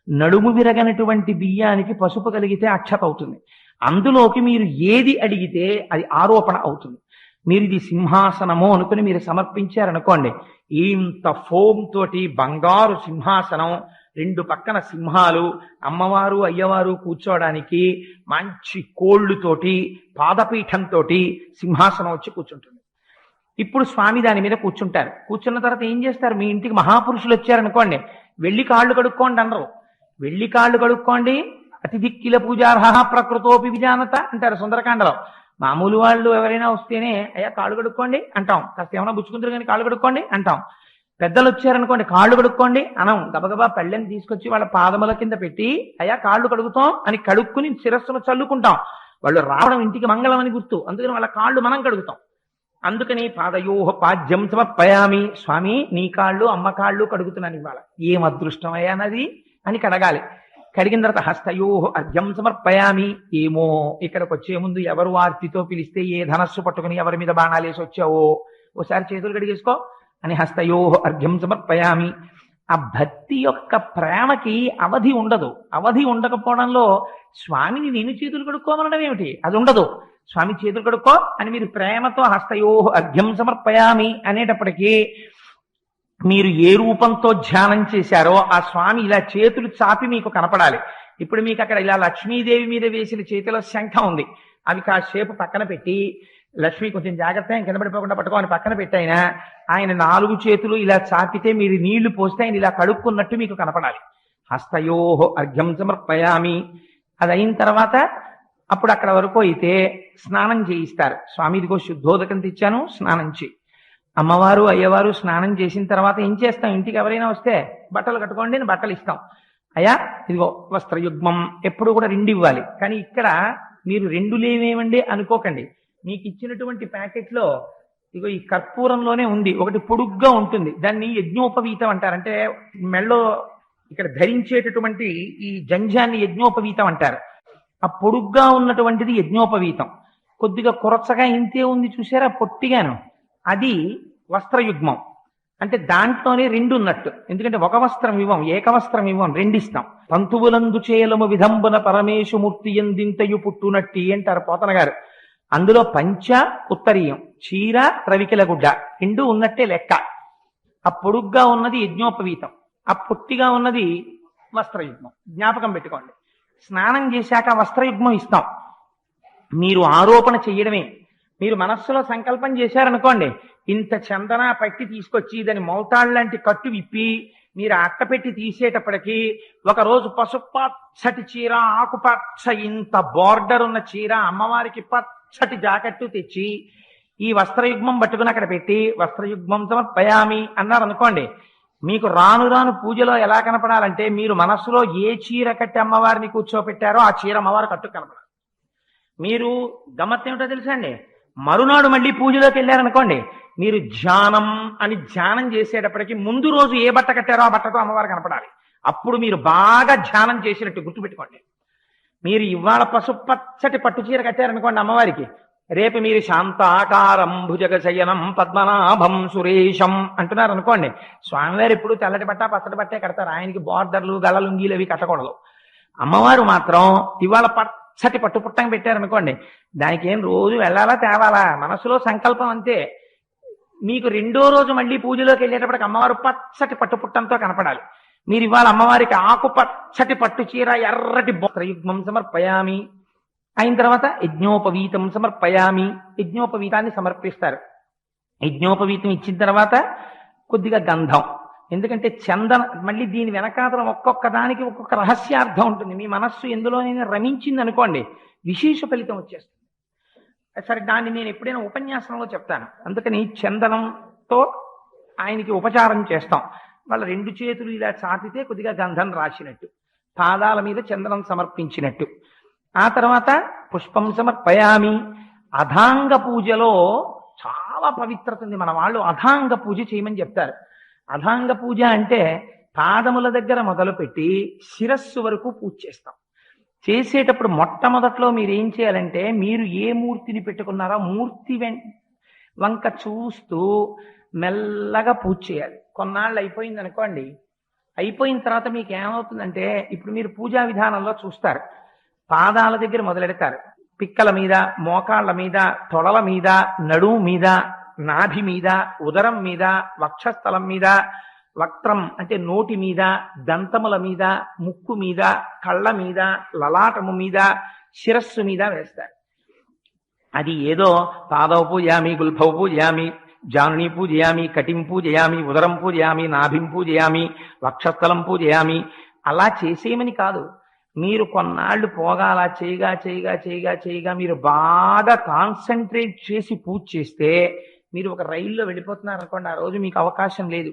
Speaker 1: నడుము విరగనటువంటి బియ్యానికి పసుపు కలిగితే అక్షత అవుతుంది. అందులోకి మీరు ఏది అడిగితే అది ఆరోపణ అవుతుంది. మీరు ఇది సింహాసనము అనుకుని మీరు సమర్పించారనుకోండి, ఇంత ఫోమ్ తోటి బంగారు సింహాసనం, రెండు పక్కన సింహాలు, అమ్మవారు అయ్యవారు కూర్చోవడానికి మంచి కోళ్ళుతోటి పాదపీఠంతో సింహాసనం వచ్చి కూర్చుంటుంది. ఇప్పుడు స్వామి దాని మీద కూర్చుంటారు. కూర్చున్న తర్వాత ఏం చేస్తారు? మీ ఇంటికి మహాపురుషులు వచ్చారనుకోండి, వెళ్ళి కాళ్ళు కడుక్కోండి అనరు. వెళ్ళి కాళ్ళు కడుక్కోండి, అతిథిక్కిల పూజార్హ ప్రకృతోపి విజానత అంటారు సుందరకాండలో. మామూలు వాళ్ళు ఎవరైనా వస్తేనే అయ్యా కాళ్ళు కడుక్కోండి అంటాం. కాస్త ఏమైనా బుచ్చుకుంటారు కానీ కాళ్ళు కడుక్కోండి అంటాం. పెద్దలు వచ్చారనుకోండి కాళ్ళు కడుక్కోండి అనం. గబగబా పళ్ళెని తీసుకొచ్చి వాళ్ళ పాదముల కింద పెట్టి అయ్యా కాళ్ళు కడుగుతాం అని కడుక్కుని శిరస్సును చల్లుకుంటాం. వాళ్ళు రావడం ఇంటికి మంగళం అని గుర్తు. అందుకని వాళ్ళ కాళ్ళు మనం కడుగుతాం. అందుకని పాదయోహ పాద్యం సమర్పయామి, స్వామి నీ కాళ్ళు అమ్మ కాళ్ళు కడుగుతున్నాను ఇవాళ, ఏం అదృష్టం అయ్యానది అని కడగాలి. కడిగిన తర్వాత హస్తయోహ అర్ఘ్యం సమర్పయామి. ఏమో ఇక్కడికి వచ్చే ముందు ఎవరు ఆర్తితో పిలిస్తే ఏ ధనస్సు పట్టుకుని ఎవరి మీద బాణాలేసి వచ్చావో ఓసారి చేతులు కడిగేసుకో అని హస్తయోహ అర్ఘ్యం సమర్పయామి. ఆ భక్తి యొక్క ప్రేమకి అవధి ఉండదు. అవధి ఉండకపోవడంలో స్వామిని నేను చేతులు కడుక్కోమనడం ఏమిటి? అది ఉండదు. స్వామి చేతులు కడుక్కో అని మీరు ప్రేమతో హస్తయోహ అర్ఘ్యం సమర్పయామి అనేటప్పటికీ మీరు ఏ రూపంతో ధ్యానం చేశారో ఆ స్వామి ఇలా చేతులు చాపి మీకు కనపడాలి. ఇప్పుడు మీకు అక్కడ ఇలా లక్ష్మీదేవి మీద వేసిన చేతిలో శంఖం ఉంది, అవి కాసేపు పక్కన పెట్టి లక్ష్మి కొంచెం జాగ్రత్త కింద పడిపోకుండా పట్టుకోని పక్కన పెట్టైనా ఆయన 4 చేతులు ఇలా చాపితే మీరు నీళ్లు పోస్తే ఆయన ఇలా కడుక్కున్నట్టు మీకు కనపడాలి. హస్తయోహ అర్ఘ్యం సమర్పయామి. అది అయిన తర్వాత అప్పుడు అక్కడ వరకు అయితే స్నానం చేయిస్తారు. స్వామి ఇదిగో శుద్ధోదకం తెచ్చాను, స్నానం చేయి. అమ్మవారు అయ్యవారు స్నానం చేసిన తర్వాత ఏం చేస్తాం? ఇంటికి ఎవరైనా వస్తే బట్టలు కట్టుకోండి అని బట్టలు ఇస్తాం. అయ్యా ఇదిగో వస్త్రయుగ్మం, ఎప్పుడు కూడా 2 ఇవ్వాలి. కానీ ఇక్కడ మీరు 2 లేవేమండి అనుకోకండి. మీకు ఇచ్చినటువంటి ప్యాకెట్లో ఇగో ఈ కర్పూరంలోనే ఉంది, ఒకటి పొడుగ్గా ఉంటుంది, దాన్ని యజ్ఞోపవీతం అంటారు. అంటే మెళ్ళో ఇక్కడ ధరించేటటువంటి ఈ జంజాన్ని యజ్ఞోపవీతం అంటారు. ఆ పొడుగ్గా ఉన్నటువంటిది యజ్ఞోపవీతం. కొద్దిగా కొరచగా ఇంతే ఉంది చూసారా పొట్టిగాను, అది వస్త్రయుగ్మం. అంటే దాంట్లోనే 2 ఉన్నట్టు. ఎందుకంటే ఒక వస్త్రం ఇవ్వం, ఏకవస్త్రం ఇవ్వం, 2 ఇస్తాం. పంతువులందు చేయలము విధంబున పరమేశుమూర్తి ఎందింతయు పుట్టునట్టి అంటారు పోతన గారు. అందులో పంచ ఉత్తరీయం, చీర రవికిల గుడ్డ 2 ఉన్నట్టే లెక్క. ఆ పొడుగ్గా ఉన్నది యజ్ఞోపవీతం, ఆ పొట్టిగా ఉన్నది వస్త్రయుగ్మం. జ్ఞాపకం పెట్టుకోండి. స్నానం చేశాక వస్త్రయుగ్మం ఇస్తాం. మీరు ఆరోపణ చెయ్యడమే. మీరు మనస్సులో సంకల్పం చేశారనుకోండి, ఇంత చందన పట్టి తీసుకొచ్చి దాని మౌతాళ్ళంటి కట్టు విప్పి మీరు అట్టపెట్టి తీసేటప్పటికీ ఒకరోజు పసుపచ్చటి చీర, ఆకుపచ్చ ఇంత బార్డర్ ఉన్న చీర, అమ్మవారికి పచ్చటి జాకెట్టు తెచ్చి ఈ వస్త్రయుగ్మం పట్టుకుని అక్కడ పెట్టి వస్త్రయుగ్మం సమర్పయామి అన్నారు అనుకోండి, మీకు రాను రాను పూజలో ఎలా కనపడాలంటే మీరు మనస్సులో ఏ చీర కట్టి అమ్మవారిని కూర్చోపెట్టారో ఆ చీర అమ్మవారు కట్టు కనపడాలి. మీరు గమ్మత్తు ఏమిటో తెలుసా అండి? మరునాడు మళ్ళీ పూజలోకి వెళ్ళారనుకోండి, మీరు ధ్యానం అని ధ్యానం చేసేటప్పటికి ముందు రోజు ఏ బట్ట కట్టారో ఆ బట్టతో అమ్మవారు కనపడాలి. అప్పుడు మీరు బాగా ధ్యానం చేసినట్టు గుర్తుపెట్టుకోండి. మీరు ఇవాళ పసుపచ్చటి పట్టు చీర కట్టారనుకోండి అమ్మవారికి, రేపు మీరు శాంతాకారం భుజగశయనం పద్మనాభం సురేశం అంటున్నారు అనుకోండి, స్వామివారు ఎప్పుడు తెల్లటి బట్ట పచ్చటి బట్టే కడతారు. ఆయనకి బార్డర్లు గల లుంగీలు అవి కట్టకూడదు. అమ్మవారు మాత్రం ఇవాళ పచ్చటి పట్టు పుట్టం పెట్టారనుకోండి, దానికి ఏం రోజు వెళ్ళాలా తేవాలా, మనసులో సంకల్పం అంతే. మీకు రెండో రోజు మళ్ళీ పూజలోకి వెళ్ళేటప్పటికి అమ్మవారు పచ్చటి పట్టు పుట్టంతో కనపడాలి. మీరు ఇవాళ అమ్మవారికి ఆకు పచ్చటి పట్టు చీర ఎర్రటి యుగ్మం సమర్పయామి అయిన తర్వాత యజ్ఞోపవీతం సమర్పయామి, యజ్ఞోపవీతాన్ని సమర్పిస్తారు. యజ్ఞోపవీతం ఇచ్చిన తర్వాత కొద్దిగా గంధం, ఎందుకంటే చందన, మళ్ళీ దీని వెనకాతలం ఒక్కొక్క దానికి ఒక్కొక్క రహస్యార్థం ఉంటుంది. మీ మనస్సు ఎందులోనైనా రమించింది అనుకోండి, విశేష ఫలితం వచ్చేస్తుంది. సరే, దాన్ని నేను ఎప్పుడైనా ఉపన్యాసంలో చెప్తాను. అందుకని చందనంతో ఆయనకి ఉపచారం చేస్తాం. వాళ్ళ రెండు చేతులు ఇలా చాపితే కొద్దిగా గంధం రాసినట్టు, పాదాల మీద చందనం సమర్పించినట్టు. ఆ తర్వాత పుష్పం సమర్పయామి. అధాంగ పూజలో చాలా పవిత్రత ఉంది. మన వాళ్ళు అధాంగ పూజ చేయమని చెప్తారు. అధాంగ పూజ అంటే పాదముల దగ్గర మొదలుపెట్టి శిరస్సు వరకు పూజ చేస్తాం. చేసేటప్పుడు మొట్టమొదట్లో మీరు ఏం చేయాలంటే, మీరు ఏ మూర్తిని పెట్టుకున్నారో మూర్తి వంక చూస్తూ మెల్లగా పూజ చేయాలి. కొన్నాళ్ళు అయిపోయింది అనుకోండి, అయిపోయిన తర్వాత మీకు ఏమవుతుందంటే, ఇప్పుడు మీరు పూజా విధానంలో చూస్తారు, పాదాల దగ్గర మొదలెడతారు, పిక్కల మీద, మోకాళ్ళ మీద, తొడల మీద, నడుము మీద, నాభి మీద, ఉదరం మీద, వక్షస్థలం మీద, వక్త్రం అంటే నోటి మీద, దంతముల మీద, ముక్కు మీద, కళ్ళ మీద, లలాటము మీద, శిరస్సు మీద వేస్తారు. అది ఏదో పాదవ పూజయామి, గుల్ఫౌ పూజయామి, జానుని పూజయామి, కటిం పూజయామి, ఉదరం పూజయామి, నాభిం పూజయామి, వక్షస్థలం పూజయామి అలా చేసేయమని కాదు. మీరు కొన్నాళ్ళు పోగాల చేయగా చేయగా చేయగా చేయగా మీరు బాగా కాన్సన్ట్రేట్ చేసి పూజ చేస్తే, మీరు ఒక రైల్లో వెళ్ళిపోతున్నారు అనుకోండి, ఆ రోజు మీకు అవకాశం లేదు.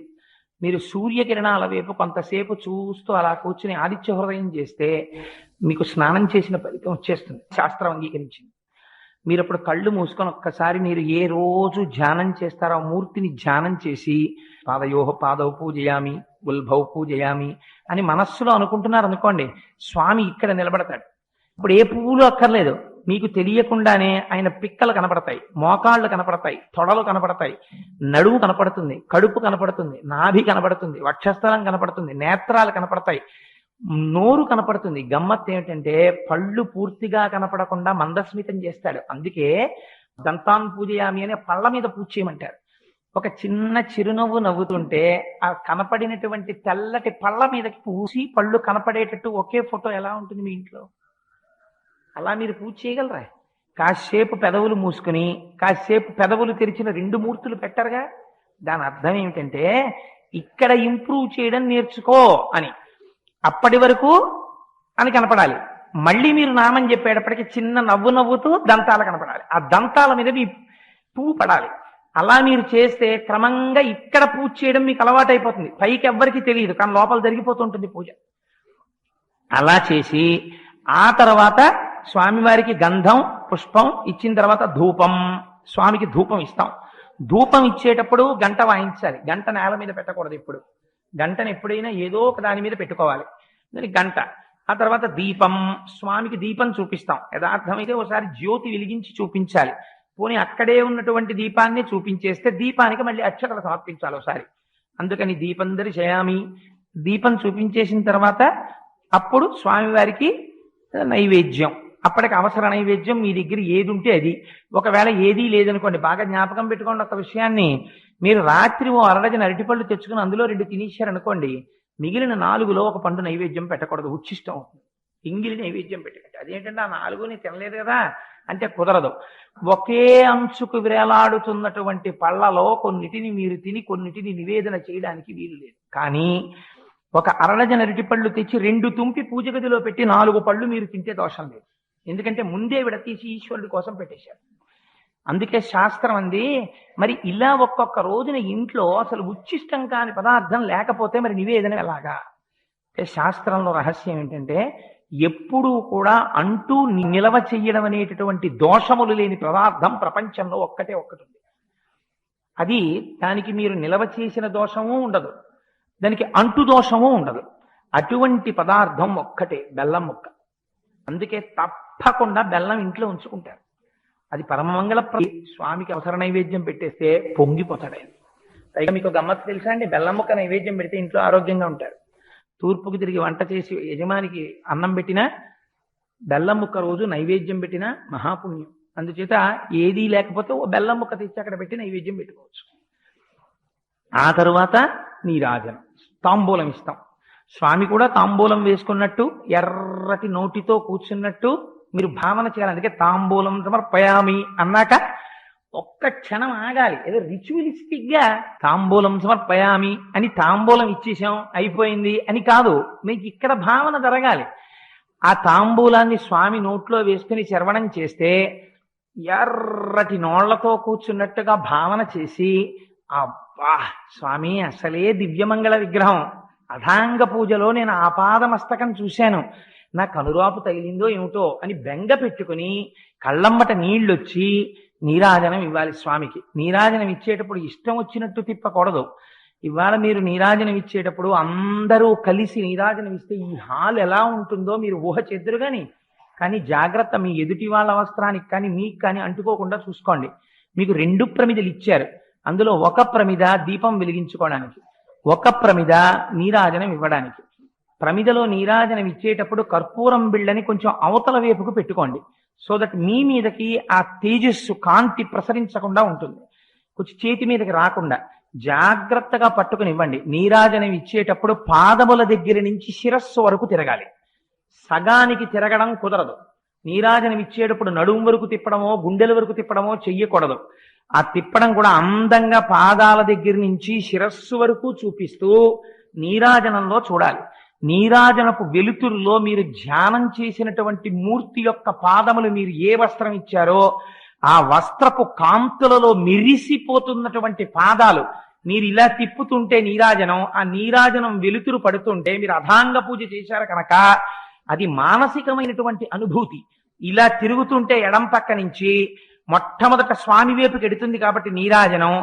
Speaker 1: మీరు సూర్యకిరణాల వైపు కొంతసేపు చూస్తూ అలా కూర్చుని ఆదిత్య హృదయం చేస్తే మీకు స్నానం చేసిన ఫలితం వచ్చేస్తుంది, శాస్త్రం అంగీకరించింది. మీరు అప్పుడు కళ్ళు మూసుకొని ఒక్కసారి మీరు ఏ రోజు ధ్యానం చేస్తారో ఆ మూర్తిని ధ్యానం చేసి, పాదయోహ పాదవ పూజయామి, గుల్భౌ పూజయామి అని మనస్సులో అనుకుంటున్నారు అనుకోండి, స్వామి ఇక్కడ నిలబడతాడు. ఇప్పుడు ఏ పువ్వులు అక్కర్లేదు, మీకు తెలియకుండానే ఆయన పిక్కలు కనపడతాయి, మోకాళ్ళు కనపడతాయి, తొడలు కనపడతాయి, నడుము కనపడుతుంది, కడుపు కనపడుతుంది, నాభి కనపడుతుంది, వక్షస్థలం కనపడుతుంది, నేత్రాలు కనపడతాయి, నోరు కనపడుతుంది. గమ్మత్ ఏమిటంటే పళ్ళు పూర్తిగా కనపడకుండా మందస్మితం చేస్తాడు. అందుకే దంతాన్ పూజయామి అనే పళ్ళ మీద పూజ చేయమంటారు. ఒక చిన్న చిరునవ్వు నవ్వుతుంటే ఆ కనపడినటువంటి తెల్లటి పళ్ళ మీదకి పూసి పళ్ళు కనపడేటట్టు ఒకే ఫోటో ఎలా ఉంటుంది మీ ఇంట్లో? అలా మీరు పూజ చేయగలరా? కాసేపు పెదవులు మూసుకుని కాసేపు పెదవులు తెరిచిన రెండు మూర్తులు పెట్టరుగా. దాని అర్థం ఏమిటంటే ఇక్కడ ఇంప్రూవ్ చేయడం నేర్చుకో అని. అప్పటి వరకు అని కనపడాలి. మళ్ళీ మీరు నామం చెప్పేటప్పటికి చిన్న నవ్వు నవ్వుతూ దంతాలు కనపడాలి. ఆ దంతాల మీద మీ పువ్వు పడాలి. అలా మీరు చేస్తే క్రమంగా ఇక్కడ పూజ చేయడం మీకు అలవాటు అయిపోతుంది. పైకి ఎవ్వరికి తెలియదు, కానీ లోపల జరిగిపోతుంటుంది పూజ. అలా చేసి ఆ తర్వాత స్వామివారికి గంధం పుష్పం ఇచ్చిన తర్వాత ధూపం, స్వామికి ధూపం ఇస్తాం. ధూపం ఇచ్చేటప్పుడు గంట వాయించాలి. గంట నేల మీద పెట్టకూడదు. ఇప్పుడు గంటను ఎప్పుడైనా ఏదో ఒక దాని మీద పెట్టుకోవాలి. గంట. ఆ తర్వాత దీపం, స్వామికి దీపం చూపిస్తాం. యథార్థమైతే ఒకసారి జ్యోతి వెలిగించి చూపించాలి. పోనీ అక్కడే ఉన్నటువంటి దీపాన్ని చూపించేస్తే దీపానికి మళ్ళీ అక్షతలు సమర్పించాలి ఒకసారి. అందుకని దీపం దర్శయామి. దీపం చూపించేసిన తర్వాత అప్పుడు స్వామివారికి నైవేద్యం. అప్పటికి అవసర నైవేద్యం మీ దగ్గర ఏది ఉంటే అది. ఒకవేళ ఏదీ లేదనుకోండి, బాగా జ్ఞాపకం పెట్టుకోండి ఒక విషయాన్ని. మీరు రాత్రి ఓ అరడజన అరటిపళ్ళు తెచ్చుకుని అందులో 2 తినేశారనుకోండి, మిగిలిన 4లో ఒక పండు నైవేద్యం పెట్టకూడదు, ఉచ్చిష్టం అవుతుంది. ఇంగిలి నైవేద్యం పెట్టకండి. అదేంటంటే ఆ 4ని తినలేదు కదా అంటే కుదరదు. ఒకే అంచుకు వేలాడుతున్నటువంటి పళ్ళలో కొన్నిటిని మీరు తిని కొన్నిటిని నివేదన చేయడానికి వీలు లేదు. కానీ ఒక అరడజన అరటిపళ్ళు తెచ్చి 2 తుంపి పూజ గదిలో పెట్టి 4 పళ్ళు మీరు తింటే దోషం లేదు. ఎందుకంటే ముందే విడతీసి ఈశ్వరుడి కోసం పెట్టేశారు. అందుకే శాస్త్రం అంది, మరి ఇలా ఒక్కొక్క రోజున ఇంట్లో అసలు ఉచ్చిష్టం కాని పదార్థం లేకపోతే మరి నివేదన ఎలాగా? అంటే శాస్త్రంలో రహస్యం ఏంటంటే ఎప్పుడూ కూడా అంటూ నిలవ చెయ్యడం అనేటటువంటి దోషములు లేని పదార్థం ప్రపంచంలో ఒక్కటే ఒక్కటి ఉంది. అది దానికి మీరు నిలవ చేసిన దోషము ఉండదు, దానికి అంటు దోషము ఉండదు. అటువంటి పదార్థం ఒక్కటే బెల్లం ముక్క. అందుకే తప్పకుండా బెల్లం ఇంట్లో ఉంచుకుంటారు. అది పరమమంగళ స్వామికి అవసర నైవేద్యం పెట్టేస్తే పొంగిపోతాడు ఆయన. పైగా మీకు గమ్మత్తు తెలుసా అండి, బెల్లం ముక్క నైవేద్యం పెడితే ఇంట్లో ఆరోగ్యంగా ఉంటారు. తూర్పుకు తిరిగి వంట చేసి యజమానికి అన్నం పెట్టినా బెల్లం ముక్క రోజు నైవేద్యం పెట్టినా మహాపుణ్యం. అందుచేత ఏదీ లేకపోతే ఓ బెల్లం ముక్క తెచ్చి అక్కడ పెట్టి నైవేద్యం పెట్టుకోవచ్చు. ఆ తరువాత నీరాజనం, తాంబూలం ఇస్తాం. స్వామి కూడా తాంబూలం వేసుకున్నట్టు ఎర్రటి నోటితో కూర్చున్నట్టు మీరు భావన చేయాలి. అందుకే తాంబూలం సమర్పయామి అన్నాక ఒక్క క్షణం ఆగాలి. ఏదో రిచువలిస్టిక్ గా తాంబూలం సమర్పయామి అని తాంబూలం ఇచ్చేసాం అయిపోయింది అని కాదు, మీకు ఇక్కడ భావన జరగాలి. ఆ తాంబూలాన్ని స్వామి నోట్లో వేసుకుని శ్రవణం చేస్తే ఎర్రటి నోళ్లతో కూర్చున్నట్టుగా భావన చేసి, అబ్బా స్వామి అసలే దివ్యమంగళ విగ్రహం, అధాంగ పూజలో నేను ఆపాదమస్తకం చూశాను, నా కనురాపు తగిలిందో ఏమిటో అని బెంగ పెట్టుకుని కళ్ళమ్మట నీళ్ళొచ్చి నీరాజనం ఇవ్వాలి స్వామికి. నీరాజనం ఇచ్చేటప్పుడు ఇష్టం వచ్చినట్టు తిప్పకూడదు. ఇవాళ మీరు నీరాజనం ఇచ్చేటప్పుడు అందరూ కలిసి నీరాజనం ఇస్తే ఈ హాల్ ఎలా ఉంటుందో మీరు ఊహ చేద్దరు కానీ జాగ్రత్త, మీ ఎదుటి వాళ్ళ వస్త్రానికి కానీ మీకు కానీ అంటుకోకుండా చూసుకోండి. మీకు 2 ప్రమిదలు ఇచ్చారు, అందులో ఒక ప్రమిద దీపం వెలిగించుకోవడానికి, ఒక ప్రమిద నీరాజనం ఇవ్వడానికి. ప్రమిదలో నీరాజనం ఇచ్చేటప్పుడు కర్పూరం బిళ్ళని కొంచెం అవతల వైపుకు పెట్టుకోండి, సో దట్ మీ మీదకి ఆ తేజస్సు కాంతి ప్రసరించకుండా ఉంటుంది, కొంచెం చేతి మీదకి రాకుండా జాగ్రత్తగా పట్టుకుని ఇవ్వండి. నీరాజనం ఇచ్చేటప్పుడు పాదముల దగ్గర నుంచి శిరస్సు వరకు తిరగాలి, సగానికి తిరగడం కుదరదు. నీరాజనం ఇచ్చేటప్పుడు నడుము వరకు తిప్పడమో గుండెల వరకు తిప్పడమో చెయ్యకూడదు. ఆ తిప్పడం కూడా అందంగా పాదాల దగ్గర నుంచి శిరస్సు వరకు చూపిస్తూ నీరాజనంలో చూడాలి. నీరాజనపు వెలుతురులో మీరు ధ్యానం చేసినటువంటి మూర్తి యొక్క పాదములు మీరు ఏ వస్త్రం ఇచ్చారో ఆ వస్త్రపు కాంతులలో మెరిసిపోతున్నటువంటి పాదాలు మీరు ఇలా తిప్పుతుంటే నీరాజనం, ఆ నీరాజనం వెలుతురు పడుతుంటే మీరు అధాంగ పూజ చేశారు కనుక అది మానసికమైనటువంటి అనుభూతి. ఇలా తిరుగుతుంటే ఎడం పక్క నుంచి మొట్టమొదట స్వామి వైపుకి ఎడుతుంది కాబట్టి నీరాజనం,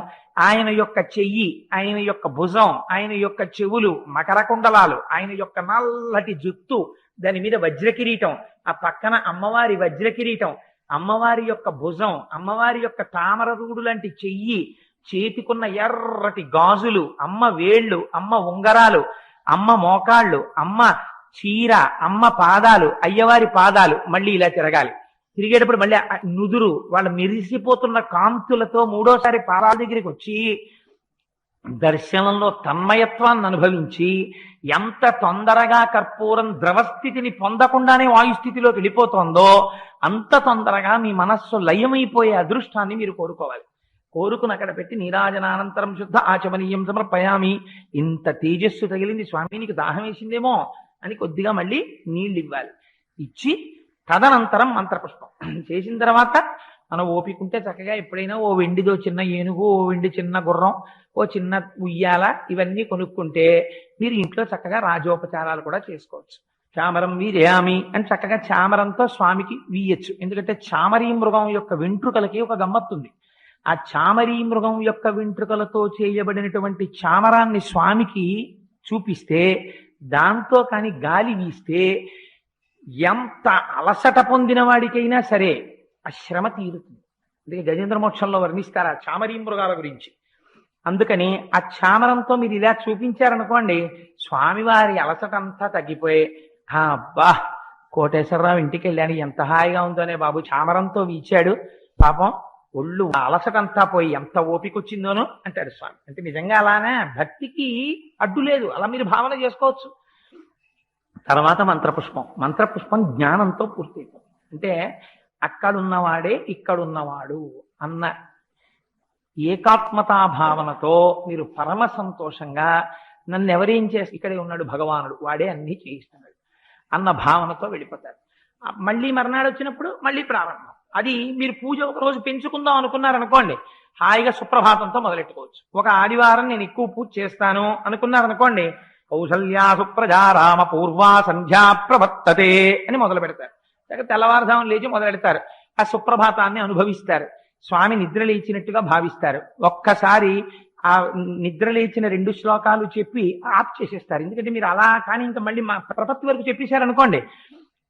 Speaker 1: ఆయన యొక్క చెయ్యి, ఆయన యొక్క భుజం, ఆయన యొక్క చెవులు మకర కుండలాలు, ఆయన యొక్క నల్లటి జుత్తు, దాని మీద వజ్రకిరీటం, ఆ పక్కన అమ్మవారి వజ్రకిరీటం, అమ్మవారి యొక్క భుజం, అమ్మవారి యొక్క తామరరూడు లాంటి చెయ్యి, చేతికున్న ఎర్రటి గాజులు, అమ్మ వేళ్ళు, అమ్మ ఉంగరాలు, అమ్మ మోకాళ్ళు, అమ్మ చీర, అమ్మ పాదాలు, అయ్యవారి పాదాలు, మళ్ళీ ఇలా తిరగాలి. తిరిగేటప్పుడు మళ్ళీ నుదురు వాళ్ళ మెరిసిపోతున్న కాంతులతో మూడోసారి పాదాల దగ్గరికి వచ్చి దర్శనంలో తన్మయత్వాన్ని అనుభవించి ఎంత తొందరగా కర్పూరం ద్రవస్థితిని పొందకుండానే వాయుస్థితిలోకి వెళ్ళిపోతుందో అంత తొందరగా మీ మనస్సు లయమైపోయే అదృష్టాన్ని మీరు కోరుకోవాలి. కోరుకుని అక్కడ పెట్టి నీరాజనానంతరం శుద్ధ ఆచమనీయం సమర్పయామి. ఇంత తేజస్సు తగిలింది స్వామి, నీకు దాహం వేసిందేమో అని కొద్దిగా మళ్ళీ నీళ్ళు ఇవ్వాలి. ఇచ్చి తదనంతరం మంత్రపుష్పం చేసిన తర్వాత మనం ఓపికంటే చక్కగా ఎప్పుడైనా ఓ వెండిదో చిన్న ఏనుగు, ఓ వెండి చిన్న గుర్రం, ఓ చిన్న ఉయ్యాల ఇవన్నీ కొనుక్కుంటే మీరు ఇంట్లో చక్కగా రాజోపచారాలు కూడా చేసుకోవచ్చు. చామరం వీర్యామి అని చక్కగా చామరంతో స్వామికి వీయచ్చు. ఎందుకంటే చామరీ మృగం యొక్క వెంట్రుకలకి ఒక గమ్మత్తుంది. ఆ చామరీ మృగం యొక్క వెంట్రుకలతో చేయబడినటువంటి చామరాన్ని స్వామికి చూపిస్తే దాంతో కానీ గాలి వీస్తే ఎంత అలసట పొందిన వాడికైనా సరే ఆ శ్రమ తీరుతుంది. అందుకే గజేంద్ర మోక్షంలో వర్ణిస్తారు ఆ చామరీ మృగాల గురించి. అందుకని ఆ చామరంతో మీరు ఇలా చూపించారనుకోండి, స్వామివారి అలసట అంతా తగ్గిపోయి అబ్బా కోటేశ్వరరావు ఇంటికి వెళ్ళాను ఎంత హాయిగా ఉందోనే బాబు, చామరంతో వీచాడు పాపం ఒళ్ళు అలసటంతా పోయి ఎంత ఓపిక వచ్చిందోను అంటాడు స్వామి. అంటే నిజంగా అలానే భక్తికి అడ్డు లేదు, అలా మీరు భావన చేసుకోవచ్చు. తర్వాత మంత్రపుష్పం. మంత్రపుష్పం జ్ఞానంతో పూర్తయిపోతుంది. అంటే అక్కడున్నవాడే ఇక్కడున్నవాడు అన్న ఏకాత్మతా భావనతో మీరు పరమ సంతోషంగా నన్ను ఎవరేం చేసి ఇక్కడే ఉన్నాడు భగవానుడు, వాడే అన్నీ చేయిస్తున్నాడు అన్న భావనతో వెళ్ళిపోతారు. మళ్ళీ మర్నాడు వచ్చినప్పుడు మళ్ళీ ప్రారంభం. అది మీరు పూజ ఒక రోజు పెంచుకుందాం అనుకున్నారనుకోండి, హాయిగా సుప్రభాతంతో మొదలెట్టుకోవచ్చు. ఒక ఆదివారం నేను ఎక్కువ పూజ చేస్తాను అనుకున్నారనుకోండి, కౌసల్యా సుప్రజా రామ పూర్వా సంధ్యా ప్రవర్తతే అని మొదలు పెడతారు. తెల్లవారుజామున లేచి మొదలెడతారు. ఆ సుప్రభాతాన్ని అనుభవిస్తారు. స్వామి నిద్ర లేచినట్టుగా భావిస్తారు. ఒక్కసారి ఆ నిద్ర లేచిన 2 శ్లోకాలు చెప్పి ఆప్ చేసేస్తారు. ఎందుకంటే మీరు అలా కానీ ఇంకా మళ్ళీ మా ప్రపత్తి వరకు చెప్పేశారనుకోండి,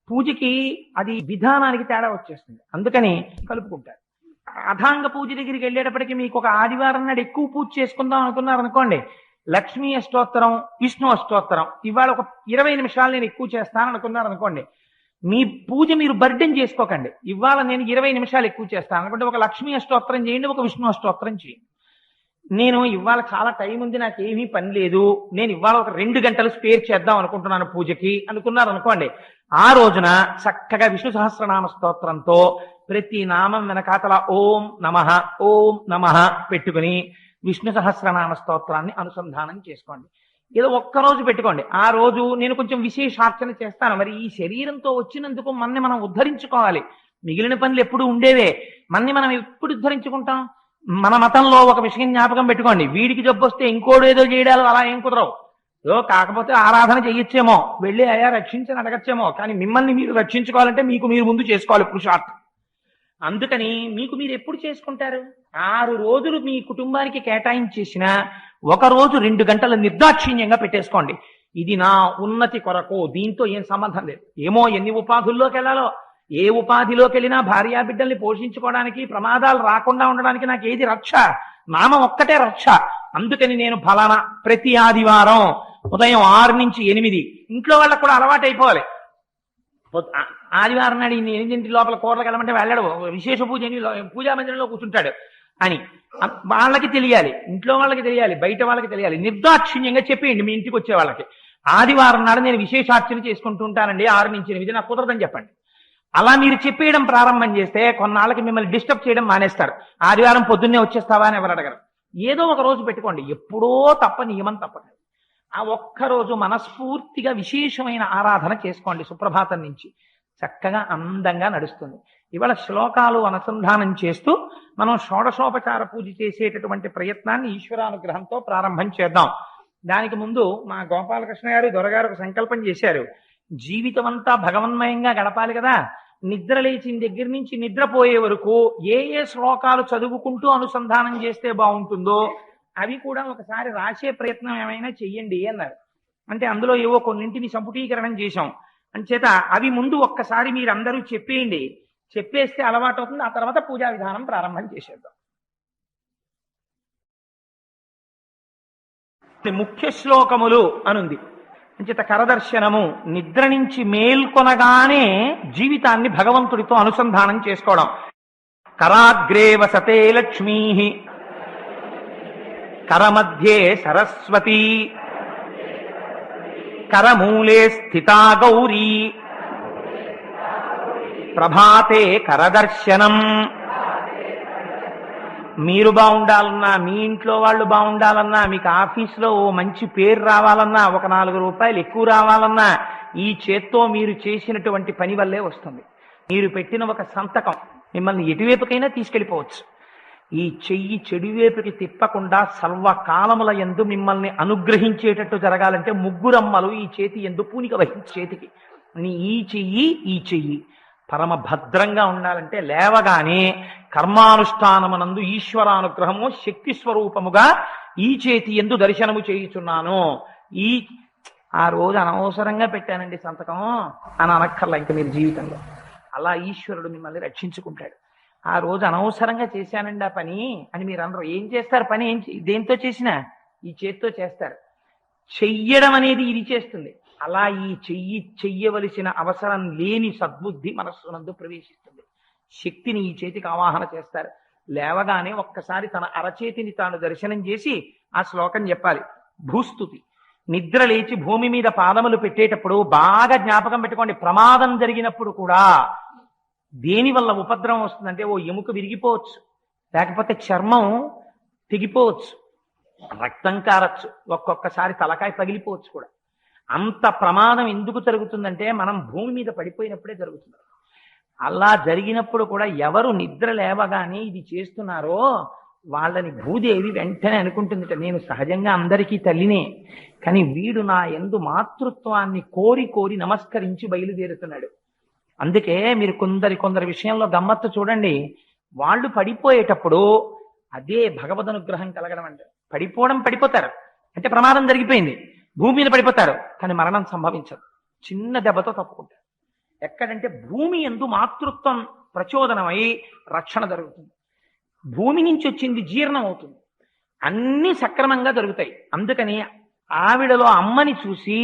Speaker 1: పూజకి అది విధానానికి తేడా వచ్చేస్తుంది. అందుకని కలుపుకుంటారు. అథాంగ పూజ దగ్గరికి వెళ్ళేటప్పటికి మీకు ఒక ఆదివారం నాడు ఎక్కువ పూజ చేసుకుందాం అనుకున్నారనుకోండి, లక్ష్మీ అష్టోత్తరం, విష్ణు అష్టోత్తరం, ఇవాళ ఒక 20 నిమిషాలు నేను ఎక్కువ చేస్తాను అనుకున్నారనుకోండి, మీ పూజ మీరు బర్డెన్ చేసుకోకండి. ఇవాళ నేను 20 నిమిషాలు ఎక్కువ చేస్తాను అనుకుంటే ఒక లక్ష్మీ అష్టోత్తరం చేయండి, ఒక విష్ణు అష్టోత్తరం చేయండి. నేను ఇవాళ చాలా టైం ఉంది, నాకు ఏమీ పని లేదు, నేను ఇవాళ ఒక 2 గంటలు స్పేర్ చేద్దాం అనుకుంటున్నాను పూజకి అనుకున్నారు అనుకోండి, ఆ రోజున చక్కగా విష్ణు సహస్రనామ స్తోత్రంతో ప్రతి నామం వెనకాతల ఓం నమః పెట్టుకుని విష్ణు సహస్రనామ స్తోత్రాన్ని అనుసంధానం చేసుకోండి. ఏదో ఒక్కరోజు పెట్టుకోండి. ఆ రోజు నేను కొంచెం విశేషార్చన చేస్తాను. మరి ఈ శరీరంతో వచ్చినందుకు మన్ని మనం ఉద్ధరించుకోవాలి. మిగిలిన పనులు ఎప్పుడు ఉండేవే, మన్ని మనం ఎప్పుడు ఉద్ధరించుకుంటాం? మన మతంలో ఒక విషయం జ్ఞాపకం పెట్టుకోండి, వీడికి జబ్బు వస్తే ఇంకోడు ఏదో చేయడాలు అలా ఏం కుదరవు. కాకపోతే ఆరాధన చెయ్యొచ్చేమో, వెళ్ళి అయ్యా రక్షించని అడగచ్చేమో, కానీ మిమ్మల్ని మీరు రక్షించుకోవాలంటే మీకు మీరు ముందు చేసుకోవాలి పురుషార్థం. అందుకని మీకు మీరు ఎప్పుడు చేసుకుంటారు? 6 రోజులు మీ కుటుంబానికి కేటాయించేసిన ఒక రోజు 2 గంటల నిర్దాక్షిణ్యంగా పెట్టేసుకోండి. ఇది నా ఉన్నతి కొరకు, దీంతో ఏం సంబంధం లేదు. ఏమో ఎన్ని ఉపాధుల్లోకి వెళ్ళాలో, ఏ ఉపాధిలోకి వెళ్ళినా భార్యాబిడ్డల్ని పోషించుకోవడానికి, ప్రమాదాలు రాకుండా ఉండడానికి నాకు ఏది రక్ష? నామం ఒక్కటే రక్ష. అందుకని నేను ఫలానా ప్రతి ఆదివారం ఉదయం 6 నుంచి 8 ఇంట్లో వాళ్ళకు కూడా అలవాటు అయిపోవాలి. ఆదివారం నాడు 8 లోపల కూరలకు వెళ్ళమంటే వెళ్ళడు, విశేష పూజా మందిరంలో కూర్చుంటాడు అని వాళ్ళకి తెలియాలి, ఇంట్లో వాళ్ళకి తెలియాలి, బయట వాళ్ళకి తెలియాలి. నిర్దాక్షిణ్యంగా చెప్పేయండి మీ ఇంటికి వచ్చే వాళ్ళకి, ఆదివారం నాడు నేను విశేషార్చన చేసుకుంటూ ఉంటానండి 6 నుంచి 8, నాకు కుదరదని చెప్పండి. అలా మీరు చెప్పేయడం ప్రారంభం చేస్తే కొన్నాళ్ళకి మిమ్మల్ని డిస్టర్బ్ చేయడం మానేస్తారు. ఆదివారం పొద్దున్నే వచ్చేస్తావా అని ఎవరు అడగరు. ఏదో ఒక రోజు పెట్టుకోండి, ఎప్పుడో తప్ప నియమం తప్పదు. ఆ ఒక్కరోజు మనస్ఫూర్తిగా విశేషమైన ఆరాధన చేసుకోండి. సుప్రభాతం నుంచి చక్కగా అందంగా నడుస్తుంది. ఇవాళ శ్లోకాలు అనుసంధానం చేస్తూ మనం షోడశోపచార పూజ చేసేటటువంటి ప్రయత్నాన్ని ఈశ్వరానుగ్రహంతో ప్రారంభం చేద్దాం. దానికి ముందు మా గోపాలకృష్ణ గారు దొరగారు ఒక సంకల్పం చేశారు, జీవితం అంతా భగవన్మయంగా గడపాలి కదా, నిద్ర లేచిన దగ్గర నుంచి నిద్రపోయే వరకు ఏ ఏ శ్లోకాలు చదువుకుంటూ అనుసంధానం చేస్తే బాగుంటుందో అవి కూడా ఒకసారి రాసే ప్రయత్నం ఏమైనా చెయ్యండి అన్నారు. అంటే అందులో ఏవో కొన్నింటిని సంపుటీకరణం చేశాం. అంచేత అవి ముందు ఒక్కసారి మీరందరూ చెప్పేయండి, చెప్పేస్తే అలవాటు అవుతుంది. ఆ తర్వాత పూజా విధానం ప్రారంభం చేసేద్దాం. ముఖ్య శ్లోకములు అనుంది. అంచేత కరదర్శనము, నిద్ర నుంచి మేల్కొనగానే జీవితాన్ని భగవంతుడితో అనుసంధానం చేసుకోవడం. కరాగ్రే వసతే లక్ష్మీ కరమధ్యే సరస్వతి కరమూలే స్థితా గౌరీ ప్రభాతే కరదర్శనం. మీరు బాగుండాలన్నా, మీ ఇంట్లో వాళ్ళు బాగుండాలన్నా, మీకు ఆఫీస్లో ఓ మంచి పేరు రావాలన్నా, ఒక 4 రూపాయలు ఎక్కువ రావాలన్నా ఈ చేత్తో మీరు చేసినటువంటి పని వల్లే వస్తుంది. మీరు పెట్టిన ఒక సంతకం మిమ్మల్ని ఎటువైపుకైనా తీసుకెళ్ళిపోవచ్చు. ఈ చెయ్యి చెడువైపుకి తిప్పకుండా సర్వకాలముల యందు మిమ్మల్ని అనుగ్రహించేటట్టు జరగాలంటే 3 అమ్మలు ఈ చేతి యందు పూనిక వహించి చేతికి ఈ చెయ్యి పరమ భద్రంగా ఉండాలంటే లేవగానే కర్మానుష్ఠానమునందు ఈశ్వరానుగ్రహము శక్తి స్వరూపముగా ఈ చేతి యందు దర్శనము చేయుచున్నాను. ఆ రోజు అనవసరంగా పెట్టానండి సంతకం అని అనక్కర్లా ఇంక మీరు జీవితంలో. అలా ఈశ్వరుడు మిమ్మల్ని రక్షించుకుంటాడు. ఆ రోజు అనవసరంగా చేశానండి ఆ పని అని మీరు అందరూ ఏం చేస్తారు? పని దేంతో చేసినా ఈ చేత్తో చేస్తారు. చెయ్యడం అనేది ఇది చేస్తుంది. అలా ఈ చెయ్యవలసిన అవసరం లేని సద్బుద్ధి మనస్సునందు ప్రవేశిస్తుంది. శక్తిని ఈ చేతికి ఆవాహన చేస్తారు. లేవగానే ఒక్కసారి తన అరచేతిని తాను దర్శనం చేసి ఆ శ్లోకం చెప్పాలి. భూస్తుతి. నిద్ర లేచి భూమి మీద పాదములు పెట్టేటప్పుడు బాగా జ్ఞాపకం పెట్టుకోండి, ప్రమాదం జరిగినప్పుడు కూడా దేని వల్ల ఉపద్రవం వస్తుందంటే ఓ ఎముక విరిగిపోవచ్చు, లేకపోతే చర్మం తెగిపోవచ్చు, రక్తం కారచ్చు, ఒక్కొక్కసారి తలకాయ పగిలిపోవచ్చు కూడా. అంత ప్రమాదం ఎందుకు జరుగుతుందంటే మనం భూమి మీద పడిపోయినప్పుడే జరుగుతుంది. అలా జరిగినప్పుడు కూడా ఎవరు నిద్ర లేవగానే ఇది చేస్తున్నారో వాళ్ళని భూదేవి వెంటనే అనుకుంటుందిట, నేను సహజంగా అందరికీ తల్లినే, కానీ వీడు నా యందు మాతృత్వాన్ని కోరి కోరి నమస్కరించి బయలుదేరుతున్నాడు. అందుకే మీరు కొందరి విషయంలో గమ్మత్తు చూడండి. వాళ్ళు పడిపోయేటప్పుడు అదే భగవదనుగ్రహం కలగడం అంటే. పడిపోతారు అంటే ప్రమాదం జరిగిపోయింది, భూమి మీద పడిపోతారు, కానీ మరణం సంభవించదు, చిన్న దెబ్బతో తప్పుకుంటారు. ఎక్కడంటే భూమి యందు మాతృత్వం ప్రచోదనమై రక్షణ జరుగుతుంది, భూమి నుంచి వచ్చింది జీర్ణం అవుతుంది, అన్ని సక్రమంగా జరుగుతాయి. అందుకని ఆవిడలో అమ్మని చూసి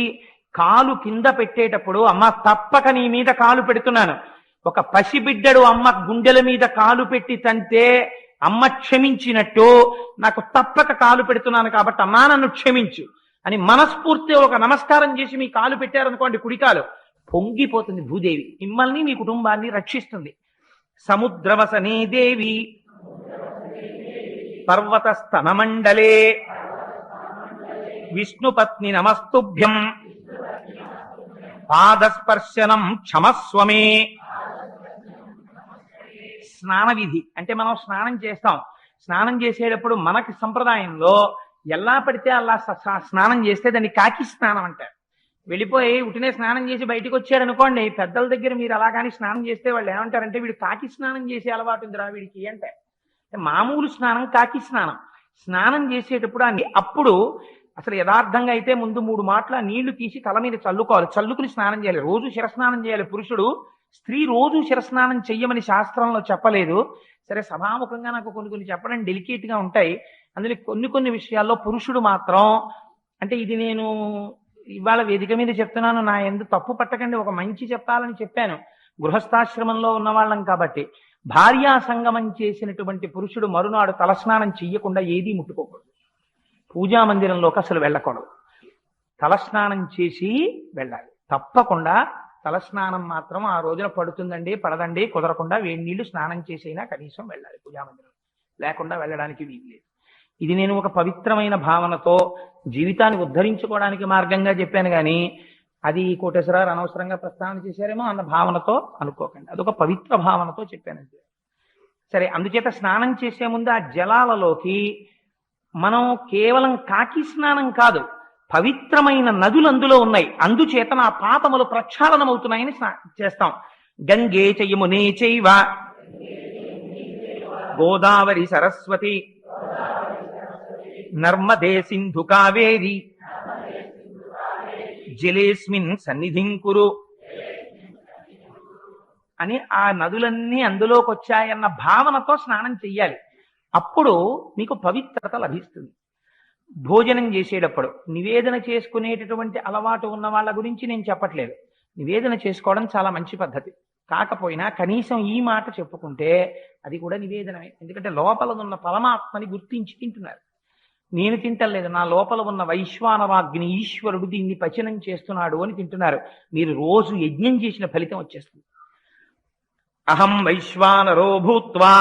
Speaker 1: కాలు కింద పెట్టేటప్పుడు, అమ్మ తప్పక నీ మీద కాలు పెడుతున్నాను, ఒక పసిబిడ్డడు అమ్మ గుండెల మీద కాలు పెట్టి తంతే అమ్మ క్షమించినట్టు నాకు తప్పక కాలు పెడుతున్నాను కాబట్టి అమ్మా నన్ను క్షమించు అని మనస్ఫూర్తిగా ఒక నమస్కారం చేసి మీ కాలు పెట్టారనుకోండి, కుడికాలు పొంగిపోతుంది భూదేవి, మిమ్మల్ని మీ కుటుంబాన్ని రక్షిస్తుంది. సముద్రవసనే దేవి పర్వత స్తనమండలే విష్ణుపత్ని నమస్తుభ్యం పాదస్పర్శనం క్షమస్వమే. స్నాన విధి అంటే మనం స్నానం చేస్తాం, స్నానం చేసేటప్పుడు మనకి సంప్రదాయంలో ఎలా పడితే అలా స్నానం చేస్తే దాన్ని కాకి స్నానం అంటారు. వెళ్ళిపోయి ఉటినే స్నానం చేసి బయటకు వచ్చారు అనుకోండి, పెద్దల దగ్గర మీరు అలా కానీ స్నానం చేస్తే వాళ్ళు ఏమంటారంటే వీడు కాకి స్నానం చేసే అలవాటు ఉందిరా వీడికి అంటే. మామూలు స్నానం కాకి స్నానం. స్నానం చేసేటప్పుడు అప్పుడు అసలు యథార్థంగా అయితే ముందు 3 మాటల నీళ్లు తీసి తల మీద చల్లుకోవాలి, చల్లుకుని స్నానం చేయాలి. రోజు శిరస్నానం చేయాలి పురుషుడు, స్త్రీ రోజు శిరస్నానం చెయ్యమని శాస్త్రంలో చెప్పలేదు. సరే సభాముఖంగా నాకు కొన్ని చెప్పడం డెలికేట్ గా ఉంటాయి. అందులో కొన్ని విషయాల్లో పురుషుడు మాత్రం, అంటే ఇది నేను ఇవాళ వేదిక మీద చెప్తున్నాను, నా ఎందుకు తప్పు పట్టకండి, ఒక మంచి చెప్పాలని చెప్పాను. గృహస్థాశ్రమంలో ఉన్న వాళ్ళం కాబట్టి భార్యా సంగమం చేసినటువంటి పురుషుడు మరునాడు తలస్నానం చెయ్యకుండా ఏదీ ముట్టుకోకూడదు, పూజా మందిరంలోకి అసలు వెళ్ళకూడదు, తలస్నానం చేసి వెళ్ళాలి. తప్పకుండా తలస్నానం మాత్రం ఆ రోజున పడుతుందండి పడదండి కుదరకుండా వేడి నీళ్లు స్నానం చేసైనా కనీసం వెళ్ళాలి పూజామందిరం, లేకుండా వెళ్ళడానికి వీలు లేదు. ఇది నేను ఒక పవిత్రమైన భావనతో జీవితాన్ని ఉద్ధరించుకోవడానికి మార్గంగా చెప్పాను కానీ అది కోటేశ్వరరావు అనవసరంగా ప్రస్తావన చేశారేమో అన్న భావనతో అనుకోకండి, అదొక పవిత్ర భావనతో చెప్పాను. సరే, అందుచేత స్నానం చేసే ముందు ఆ జలాలలోకి మనం కేవలం కాకి స్నానం కాదు, పవిత్రమైన నదులు అందులో ఉన్నాయి, అందుచేత నా పాపములు ప్రక్షాళనమవుతున్నాయని చేస్తాం. గంగే చ యమునే చైవ గోదావరి సరస్వతి నర్మదే సింధు కావేరి జలేస్మిన్ సన్నిధిం కురు అని ఆ నదులన్నీ అందులోకి వచ్చాయన్న భావనతో స్నానం చెయ్యాలి. అప్పుడు మీకు పవిత్రత లభిస్తుంది. భోజనం చేసేటప్పుడు నివేదన చేసుకునేటటువంటి అలవాటు ఉన్న వాళ్ళ గురించి నేను చెప్పట్లేదు, నివేదన చేసుకోవడం చాలా మంచి పద్ధతి. కాకపోయినా కనీసం ఈ మాట చెప్పుకుంటే అది కూడా నివేదనమే. ఎందుకంటే లోపల ఉన్న పరమాత్మని గుర్తించి తింటున్నారు. నేను తింటలేదు, నా లోపల ఉన్న వైశ్వానవాగ్ని ఈశ్వరుడు దీన్ని పచనం చేస్తున్నాడు అని తింటున్నారు. మీరు రోజు యజ్ఞం చేసిన ఫలితం వచ్చేస్తుంది. అహం వైశ్వానరో భూత్వా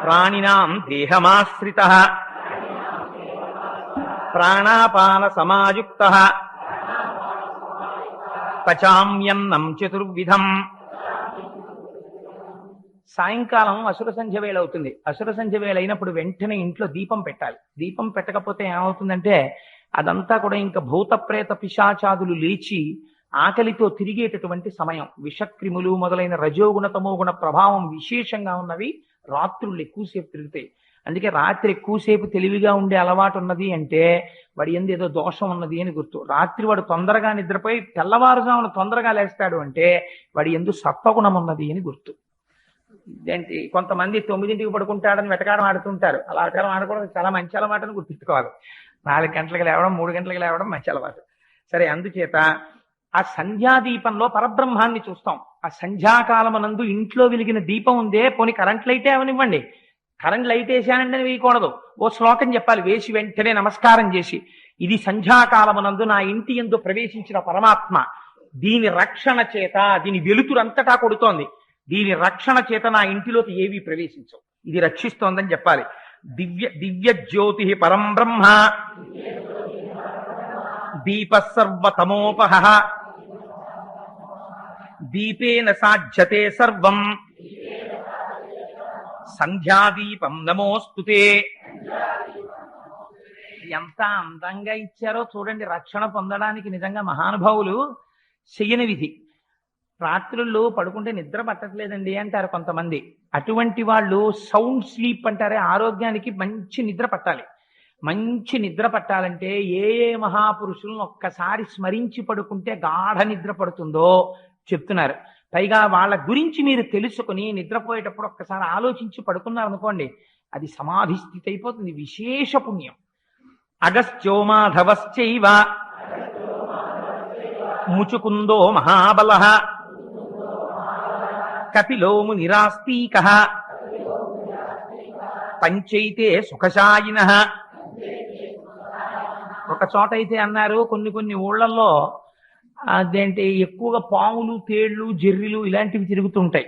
Speaker 1: ప్రాణినాం దేహమాశ్రితః ప్రాణాపాన సమాయుక్తః పచామ్యన్నం చతుర్విధం. సాయంకాలం అసుర సంధ్య వేళ అవుతుంది. అసుర సంధ్య వేళ అయినప్పుడు వెంటనే ఇంట్లో దీపం పెట్టాలి. దీపం పెట్టకపోతే ఏమవుతుందంటే అదంతా కూడా ఇంకా భూత ప్రేత పిశాచాదులు లేచి ఆకలితో తిరిగేటటువంటి సమయం. విషక్రిములు మొదలైన రజోగుణ తమోగుణ ప్రభావం విశేషంగా ఉన్నవి రాత్రులు ఎక్కువసేపు తిరుగుతాయి. అందుకే రాత్రి ఎక్కువసేపు తెలివిగా ఉండే అలవాటు ఉన్నది అంటే వాడి యందు ఏదో దోషం ఉన్నది అని గుర్తు. రాత్రి వాడు తొందరగా నిద్రపోయి తెల్లవారుజామున తొందరగా లేస్తాడు అంటే వాడి యందు సత్వగుణం ఉన్నది అని గుర్తు. ఏంటి, కొంతమంది 9ంటికి పడుకుంటాడని వెటకారం ఆడుతుంటారు. అలా వెటకారం ఆడకూడదు, చాలా మంచి అలవాటుని గుర్తించుకోవాలి. 4 గంటలకు లేవడం 3 గంటలకు లేవడం మంచి అలవాటు. సరే, అందుచేత ఆ సంధ్యాదీపంలో పరబ్రహ్మాన్ని చూస్తాం. ఆ సంధ్యాకాలమనందు ఇంట్లో వెలిగిన దీపం ఉందే, పోనీ కరెంట్ లైటే అవనివ్వండి, కరెంట్ లైట్ వేసానంటే వేయకూడదు, ఓ శ్లోకం చెప్పాలి, వేసి వెంటనే నమస్కారం చేసి ఇది సంధ్యాకాలమనందు నా ఇంటి యందు ప్రవేశించిన పరమాత్మ, దీని రక్షణ చేత, దీని వెలుతురంతటా కొడుతోంది, దీని రక్షణ చేత నా ఇంటిలోకి ఏవి ప్రవేశించవు, ఇది రక్షిస్తోందని చెప్పాలి. దివ్య జ్యోతి పరం బ్రహ్మ దీప సర్వతమోపహ దీపేన సాధ్యతే సర్వం సంధ్యాదీపం నమోస్తుతే. ఎంత అందంగా ఇచ్చారో చూడండి. రక్షణ పొందడానికి నిజంగా మహానుభావులు చెయ్యని విధి. రాత్రుల్లో పడుకుంటే నిద్ర పట్టట్లేదండి అంటారు కొంతమంది. అటువంటి వాళ్ళు సౌండ్ స్లీప్ అంటారే, ఆరోగ్యానికి మంచి నిద్ర పట్టాలి. మంచి నిద్ర పట్టాలంటే ఏ ఏ మహాపురుషులను ఒక్కసారి స్మరించి పడుకుంటే గాఢ నిద్ర పడుతుందో చెప్తున్నారు. పైగా వాళ్ళ గురించి మీరు తెలుసుకుని నిద్రపోయేటప్పుడు ఒక్కసారి ఆలోచించి పడుకున్నారు అనుకోండి, అది సమాధి స్థితి అయిపోతుంది. విశేష పుణ్యం. అగస్త్యో మాధవశ్చైవ ముచుకుందో మహాబల కపిలో మునిరాస్తిక పంచైతే సుఖశాయిన. ఒక చోట అయితే అన్నారు, కొన్ని కొన్ని ఊళ్ళల్లో అదేంటి ఎక్కువగా పాములు, తేళ్లు, జెర్రిలు ఇలాంటివి తిరుగుతుంటాయి.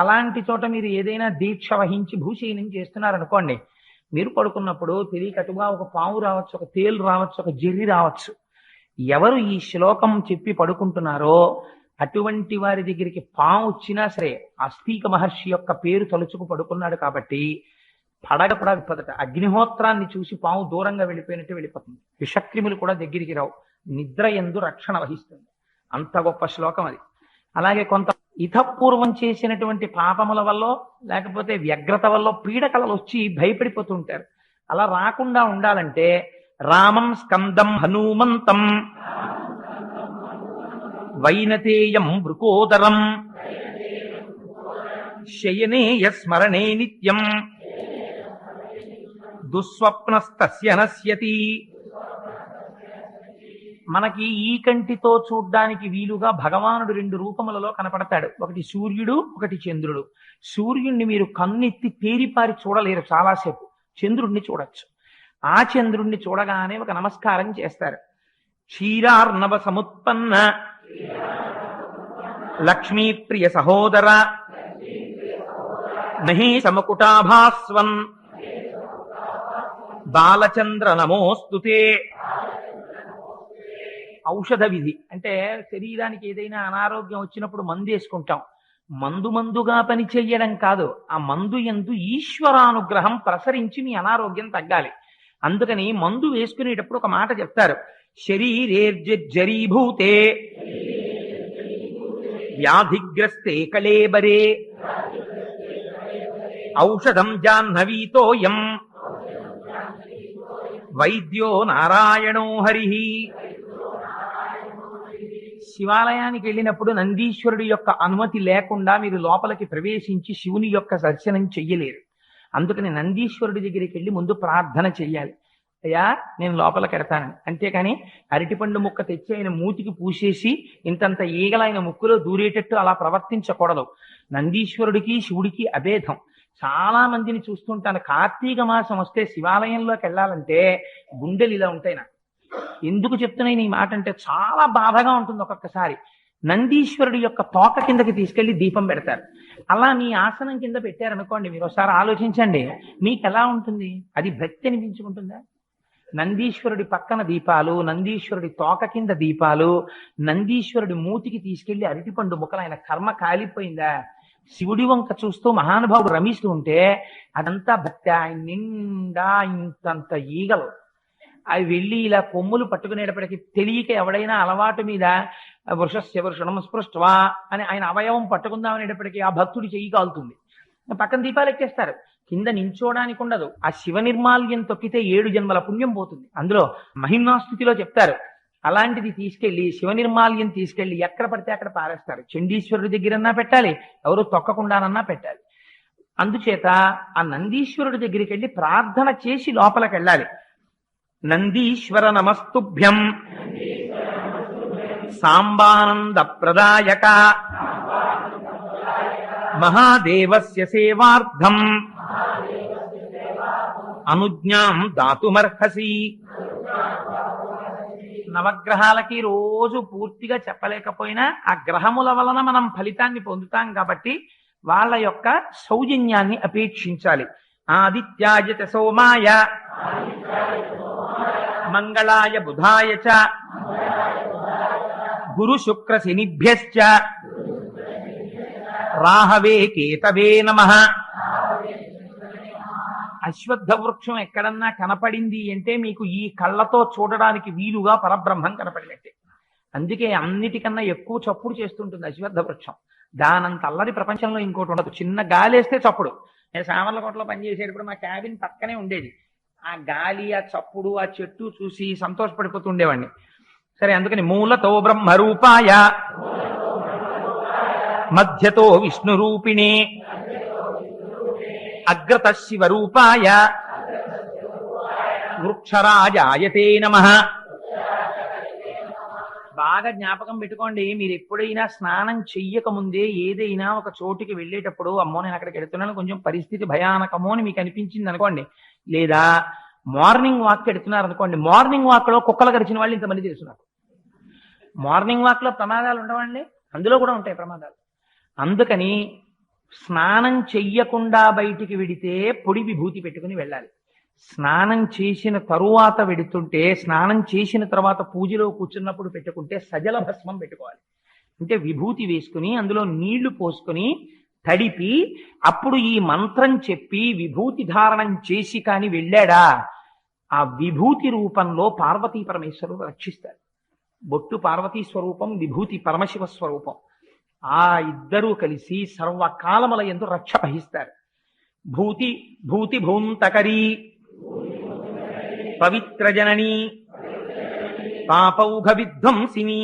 Speaker 1: అలాంటి చోట మీరు ఏదైనా దీక్ష వహించి భూశయనం చేస్తున్నారనుకోండి, మీరు పడుకున్నప్పుడు తెలియకటుగా ఒక పాము రావచ్చు, ఒక తేలు రావచ్చు, ఒక జెర్రి రావచ్చు. ఎవరు ఈ శ్లోకం చెప్పి పడుకుంటున్నారో అటువంటి వారి దగ్గరికి పాము వచ్చినా సరే అస్తిక మహర్షి యొక్క పేరు తలుచుకు పడుకున్నాడు కాబట్టి పడగ కూడా విప్పదట. అగ్నిహోత్రాన్ని చూసి పాము దూరంగా వెళ్ళిపోయినట్టు వెళ్ళిపోతుంది. విషక్రిములు కూడా దగ్గరికి రావు. నిద్ర యందు రక్షణ వహిస్తుంది. అంత గొప్ప శ్లోకం అది. అలాగే కొంత ఇతపూర్వం చేసినటువంటి పాపముల వల్ల లేకపోతే వ్యగ్రత వల్ల పీడకలలు వచ్చి భయపడిపోతూ ఉంటారు. అలా రాకుండా ఉండాలంటే రామం స్కందం హనుమంతం వైనతేయం వృకోదరం శయనేయ స్మరణే నిత్యం దుస్వప్నస్తస్య నశ్యతి. మనకి ఈ కంటితో చూడ్డానికి వీలుగా భగవానుడు 2 రూపములలో కనపడతాడు. ఒకటి సూర్యుడు, ఒకటి చంద్రుడు. సూర్యుడిని మీరు కన్నెత్తి తేరిపారి చూడలేరు చాలాసేపు. చంద్రుడిని చూడొచ్చు. ఆ చంద్రుణ్ణి చూడగానే ఒక నమస్కారం చేస్తారు. క్షీరార్ణవ సముత్పన్న లక్ష్మీప్రియ సహోదర మహేశమకుటాభాస్వన్ బాలచంద్ర నమోస్తుతే. ఔషధ విధి అంటే శరీరానికి ఏదైనా అనారోగ్యం వచ్చినప్పుడు మందు వేసుకుంటాం. మందుగా పని చెయ్యడం కాదు, ఆ మందు యందు ఈశ్వరానుగ్రహం ప్రసరించి మీ అనారోగ్యం తగ్గాలి. అందుకని మందు వేసుకునేటప్పుడు ఒక మాట చెప్తారు, శరీరేర్జరీభూతే వ్యాధిగ్రస్తే కళేబరే ఔషధం జాహ్నవీతోయం వైద్యో నారాయణో హరి. శివాలయానికి వెళ్ళినప్పుడు నందీశ్వరుడి యొక్క అనుమతి లేకుండా మీరు లోపలికి ప్రవేశించి శివుని యొక్క దర్శనం చెయ్యలేరు. అందుకని నందీశ్వరుడి దగ్గరికి వెళ్ళి ముందు ప్రార్థన చెయ్యాలి. అయ్యా నేను లోపలికి ఎడతానని. అంతేకాని అరటిపండు ముక్క తెచ్చి ఆయన మూతికి పూసేసి ఇంతంత ఈగల ఆయన ముక్కులో దూరేటట్టు అలా ప్రవర్తించకూడదు. నందీశ్వరుడికి శివుడికి అభేదం. చాలా మందిని చూస్తుంటాను, కార్తీక మాసం వస్తే శివాలయంలోకి వెళ్ళాలంటే గుండెలు ఇలా ఉంటాయి. నాకు ఎందుకు చెప్తున్నాయి ఈ మాట అంటే చాలా బాధగా ఉంటుంది. ఒక్కొక్కసారి నందీశ్వరుడి యొక్క తోక కిందకి తీసుకెళ్లి దీపం పెడతారు. అలా మీ ఆసనం కింద పెట్టారనుకోండి, మీరు ఒకసారి ఆలోచించండి, మీకు ఎలా ఉంటుంది? అది భక్తి అనిపించుకుంటుందా? నందీశ్వరుడి పక్కన దీపాలు, నందీశ్వరుడి తోక కింద దీపాలు, నందీశ్వరుడి మూతికి తీసుకెళ్లి అరటిపండు ముక్కలు, ఆయన కర్మ కాలిపోయిందా? శివుడి వంక చూస్తూ మహానుభావుడు రమిస్తూ ఉంటే అదంతా భక్తి. ఆయన నిండా ఇంతంత ఈగలు అవి వెళ్ళి ఇలా కొమ్ములు పట్టుకునేటప్పటికి తెలియక ఎవడైనా అలవాటు మీద వృషస్య వృషణం స్పృష్ట్వా అని ఆయన అవయవం పట్టుకుందామనేటప్పటికీ ఆ భక్తుడి చెయ్యి కాలుతుంది. పక్కన దీపాలు ఎక్కేస్తారు. కింద నించోడానికి ఉండదు. ఆ శివ నిర్మాల్యం తొక్కితే 7 జన్మల పుణ్యం పోతుంది. అందులో మహిమ్నాస్థుతిలో చెప్తారు. అలాంటిది తీసుకెళ్లి శివ నిర్మాల్యం తీసుకెళ్లి ఎక్కడ పడితే అక్కడ పారేస్తారు. చండీశ్వరుడి దగ్గరన్నా పెట్టాలి, ఎవరు తొక్కకుండానన్నా పెట్టాలి. అందుచేత ఆ నందీశ్వరుడి దగ్గరికి వెళ్ళి ప్రార్థన చేసి లోపలికి వెళ్ళాలి. నందీశ్వర నమస్తుభ్యం సాంబానంద ప్రదాయక మహాదేవస్య సేవార్థం అనుజ్ఞాం దాతుమర్హసి. నవగ్రహాలకి రోజు పూర్తిగా చెప్పలేకపోయినా ఆ గ్రహముల వలన మనం ఫలితాన్ని పొందుతాం కాబట్టి వాళ్ళ యొక్క సౌజన్యాన్ని అపేక్షించాలి. ఆదిత్యాయ చ సోమాయ మంగళాయ బుధాయ చ గురు శుక్ర శనిభ్యశ్చ రాహవే కేతవే నమః. అశ్వత్థ వృక్షం ఎక్కడన్నా కనపడింది అంటే మీకు ఈ కళ్ళతో చూడడానికి వీలుగా పరబ్రహ్మం కనపడినట్టే. అందుకే అన్నిటికన్నా ఎక్కువ చప్పుడు చేస్తుంటుంది అశ్వత్థ వృక్షం. దానంత అల్లరి ప్రపంచంలో ఇంకోటి ఉండదు. చిన్న గాలి వేస్తే చప్పుడు. నేను సామర్లకోటలో పనిచేసేటప్పుడు మా క్యాబిన్ పక్కనే ఉండేది. ఆ గాలి, ఆ చప్పుడు, ఆ చెట్టు చూసి సంతోషపడిపోతూ ఉండేవాడిని. సరే, అందుకని మూలతో బ్రహ్మరూపాయ మధ్యతో విష్ణు రూపిణే అగ్రత శివరూపాయ వృక్షరాజాయతే నమః. బాగా జ్ఞాపకం పెట్టుకోండి. మీరు ఎప్పుడైనా స్నానం చెయ్యక ముందే ఏదైనా ఒక చోటుకి వెళ్ళేటప్పుడు, అమ్మో నేను అక్కడికి వెళుతున్నాను, కొంచెం పరిస్థితి భయానకమో అని మీకు అనిపించింది అనుకోండి, లేదా మార్నింగ్ వాక్ పెడుతున్నారు అనుకోండి, మార్నింగ్ వాక్ లో కుక్కలు గరిచిన వాళ్ళు ఇంతమంది తెలుసున్నారు. మార్నింగ్ వాక్ లో ప్రమాదాలు ఉండవండి, అందులో కూడా ఉంటాయి ప్రమాదాలు. అందుకని స్నానం చెయ్యకుండా బయటికి వెడితే పొడి విభూతి పెట్టుకుని వెళ్ళాలి. స్నానం చేసిన తరువాత వెడుతుంటే, స్నానం చేసిన తర్వాత పూజలో కూర్చున్నప్పుడు పెట్టుకుంటే సజల భస్మం పెట్టుకోవాలి. అంటే విభూతి వేసుకుని అందులో నీళ్లు పోసుకుని తడిపి అప్పుడు ఈ మంత్రం చెప్పి విభూతి ధారణం చేసి కాని వెళ్ళాడా, ఆ విభూతి రూపంలో పార్వతీ పరమేశ్వరుడు రక్షిస్తారు. బొట్టు పార్వతీ స్వరూపం, విభూతి పరమశివ స్వరూపం. ఆ ఇద్దరూ కలిసి సర్వకాలముల యందు రక్ష వహిస్తారు. భూతి భూతి భూంతకరీ పవిత్ర జననీ పాపౌఘ విధ్వంసిని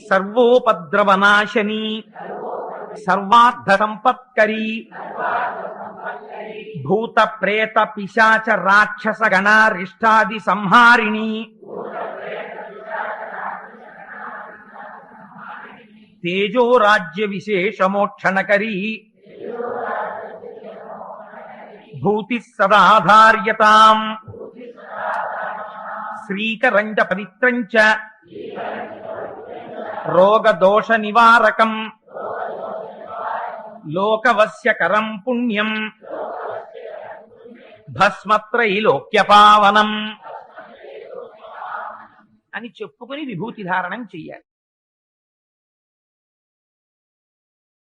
Speaker 1: సర్వోపద్రవనాశని సర్వార్థ సంపత్కరీ భూత ప్రేత పిశాచ రాక్షస గణారిష్టాది సంహారిణి తేజో రాజ్య విశేష మోక్షణకరీ భూతి సదాధార్యతాం శ్రీకరంచ పవిత్రంచ రోగదోష నివారకం లోకవస్యకరం పుణ్యం భస్మత్రైలోక్యపావనం అని చెప్పుకుని విభూతి ధారణం చెయ్యాలి.